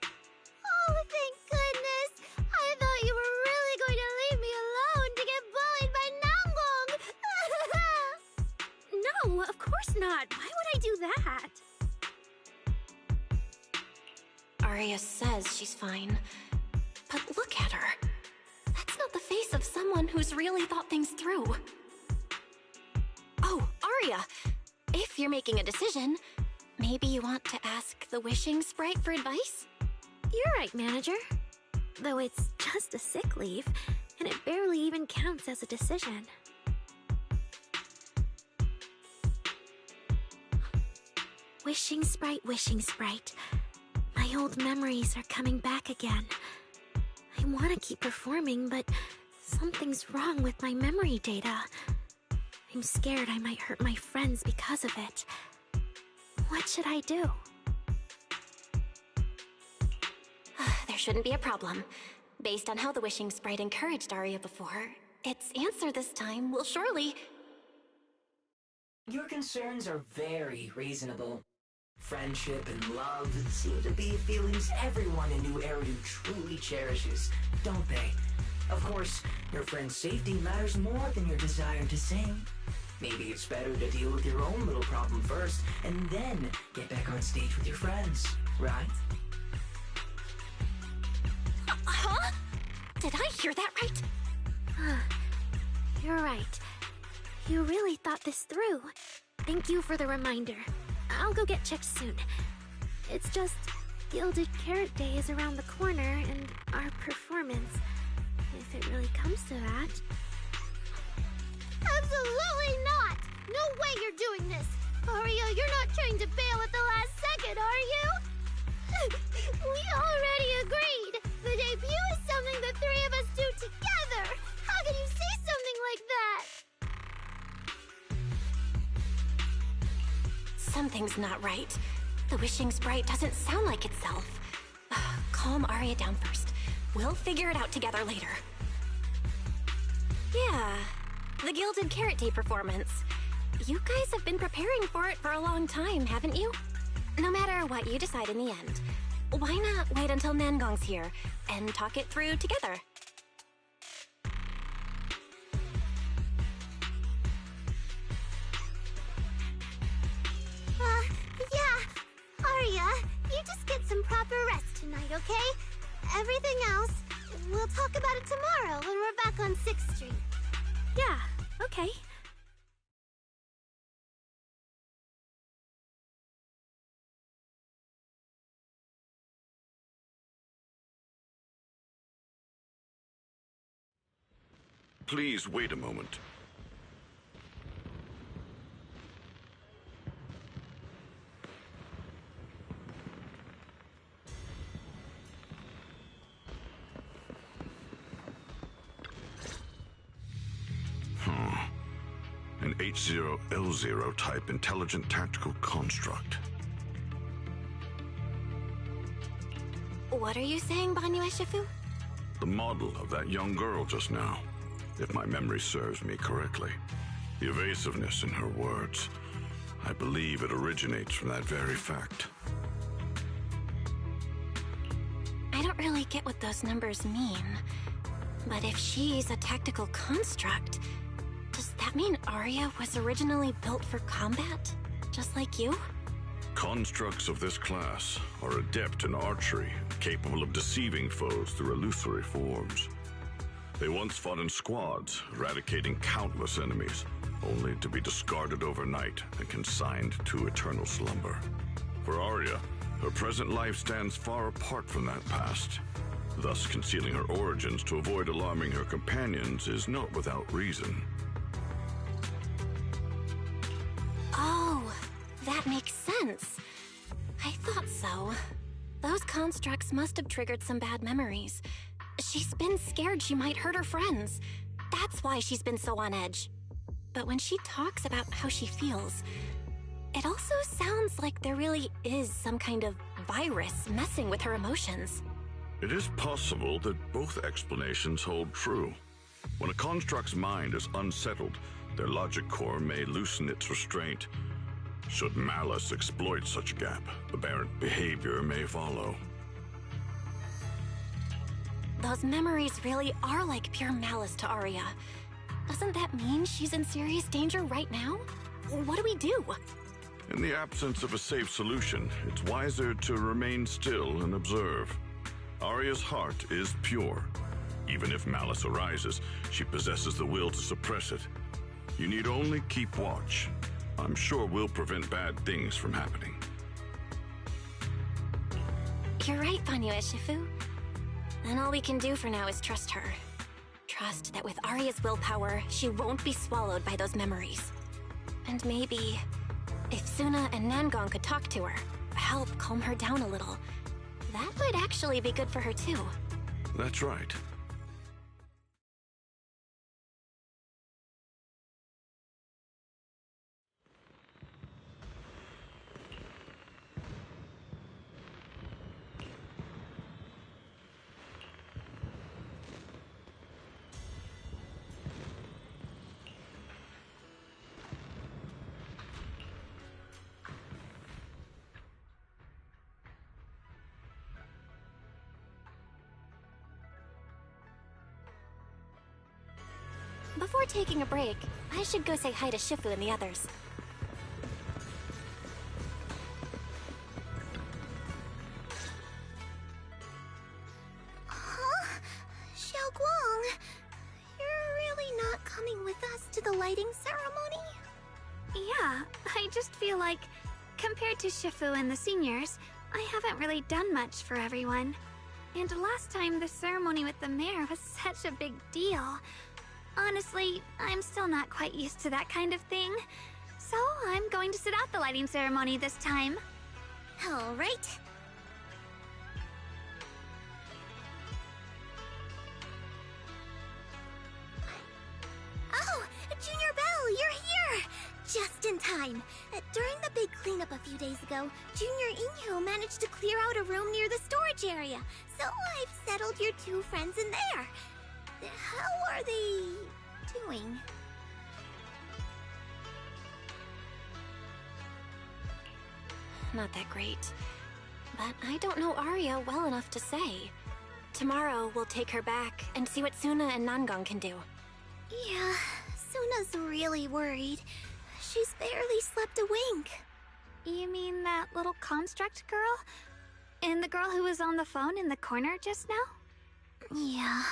Oh, thank goodness! I thought you were really going to leave me alone to get bullied by Nanglong! No, of course not. Why would I do that? Arya says she's fine. But look at her. That's not the face of someone who's really thought things through. Oh, Arya! If you're making a decision, maybe you want to ask the Wishing Sprite for advice? You're right, Manager. Though it's just a sick leave, and it barely even counts as a decision. Wishing Sprite, Wishing Sprite. My old memories are coming back again. I want to keep performing, but something's wrong with my memory data. I'm scared I might hurt my friends because of it. What should I do? There shouldn't be a problem. Based on how the Wishing Sprite encouraged Arya before, its answer this time will surely... Your concerns are very reasonable. Friendship and love seem to be feelings everyone in New Eridu truly cherishes, don't they? Of course, your friend's safety matters more than your desire to sing. Maybe it's better to deal with your own little problem first, and then get back on stage with your friends, right? Huh? Did I hear that right? You're right. You really thought this through. Thank you for the reminder. I'll go get checked soon. It's just, Gilded Carrot Day is around the corner, and our performance, if it really comes to that... Absolutely not! No way you're doing this! Arya, you're not trying to bail at the last second, are you? We already agreed! The debut is something the three of us do together! How can you say something like that? Something's not right. The Wishing Sprite doesn't sound like itself. Calm Arya down first. We'll figure it out together later. Yeah, the Gilded Carrot Day performance. You guys have been preparing for it for a long time, haven't you? No matter what you decide in the end, why not wait until Nangong's here and talk it through together? Yeah. Arya, you just get some proper rest tonight, okay? Everything else, we'll talk about it tomorrow when we're back on 6th Street. Yeah, okay. Please wait a moment. An H0L0 type intelligent tactical construct. What are you saying, Banyue Shifu? The model of that young girl just now, if my memory serves me correctly. The evasiveness in her words. I believe it originates from that very fact. I don't really get what those numbers mean. But if she's a tactical construct, does that mean Arya was originally built for combat? Just like you? Constructs of this class are adept in archery, capable of deceiving foes through illusory forms. They once fought in squads, eradicating countless enemies, only to be discarded overnight and consigned to eternal slumber. For Arya, her present life stands far apart from that past. Thus, concealing her origins to avoid alarming her companions is not without reason. Oh, that makes sense. I thought so. Those constructs must have triggered some bad memories. She's been scared she might hurt her friends. That's why she's been so on edge. But when she talks about how she feels, it also sounds like there really is some kind of virus messing with her emotions. It is possible that both explanations hold true. When a construct's mind is unsettled, their logic core may loosen its restraint. Should malice exploit such a gap, aberrant behavior may follow. Those memories really are like pure malice to Arya. Doesn't that mean she's in serious danger right now? What do we do? In the absence of a safe solution, it's wiser to remain still and observe. Arya's heart is pure. Even if malice arises, she possesses the will to suppress it. You need only keep watch. I'm sure we'll prevent bad things from happening. You're right, Banyu Shifu. Then all we can do for now is trust her. Trust that with Arya's willpower, she won't be swallowed by those memories. And maybe, if Suna and Nangong could talk to her, help calm her down a little, that might actually be good for her too. That's right. Before taking a break, I should go say hi to Shifu and the others. Huh? Xiaoguang, you're really not coming with us to the lighting ceremony? Yeah, I just feel like, compared to Shifu and the seniors, I haven't really done much for everyone. And last time the ceremony with the mayor was such a big deal. Honestly, I'm still not quite used to that kind of thing. So I'm going to sit out the lighting ceremony this time. All right. Oh, Junior Belle, you're here! Just in time. During the big cleanup a few days ago, Junior Inyo managed to clear out a room near the storage area. So I've settled your two friends in there. How are they doing? Not that great. But I don't know Arya well enough to say. Tomorrow, we'll take her back and see what Suna and Nangong can do. Yeah, Suna's really worried. She's barely slept a wink. You mean that little construct girl? And the girl who was on the phone in the corner just now? Yeah.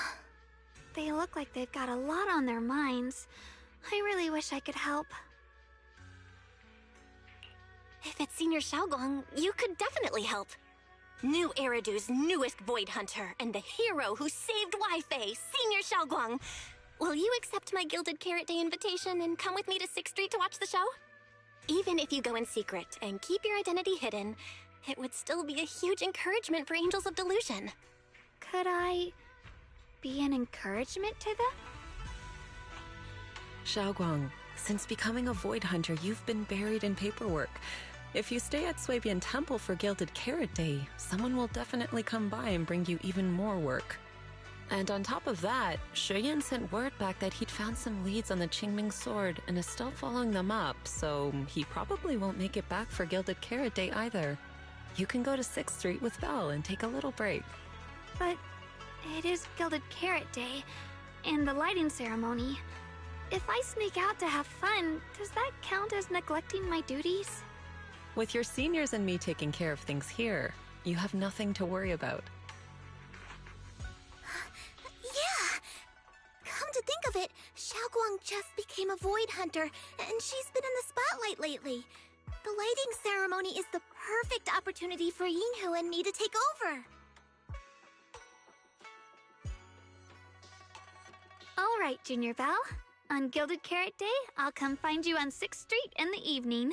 They look like they've got a lot on their minds. I really wish I could help. If it's Senior Xiaoguang, you could definitely help. New Eridu's newest Void Hunter and the hero who saved Wi-Fi, Senior Xiaoguang. Will you accept my Gilded Carrot Day invitation and come with me to 6th Street to watch the show? Even if you go in secret and keep your identity hidden, it would still be a huge encouragement for Angels of Delusion. Could I be an encouragement to them? Xiaoguang, since becoming a Void Hunter, you've been buried in paperwork. If you stay at Swabian Temple for Gilded Carrot Day, someone will definitely come by and bring you even more work. And on top of that, Shuyan sent word back that he'd found some leads on the Qingming sword and is still following them up, so he probably won't make it back for Gilded Carrot Day either. You can go to 6th Street with Belle and take a little break. But it is Gilded Carrot Day, and the lighting ceremony. If I sneak out to have fun, does that count as neglecting my duties? With your seniors and me taking care of things here, you have nothing to worry about. Yeah! of it, Xiaoguang just became a void hunter, and she's been in the spotlight lately. The lighting ceremony is the perfect opportunity for Yinhu and me to take over. All right, Junior Belle. On Gilded Carrot Day, I'll come find you on 6th Street in the evening.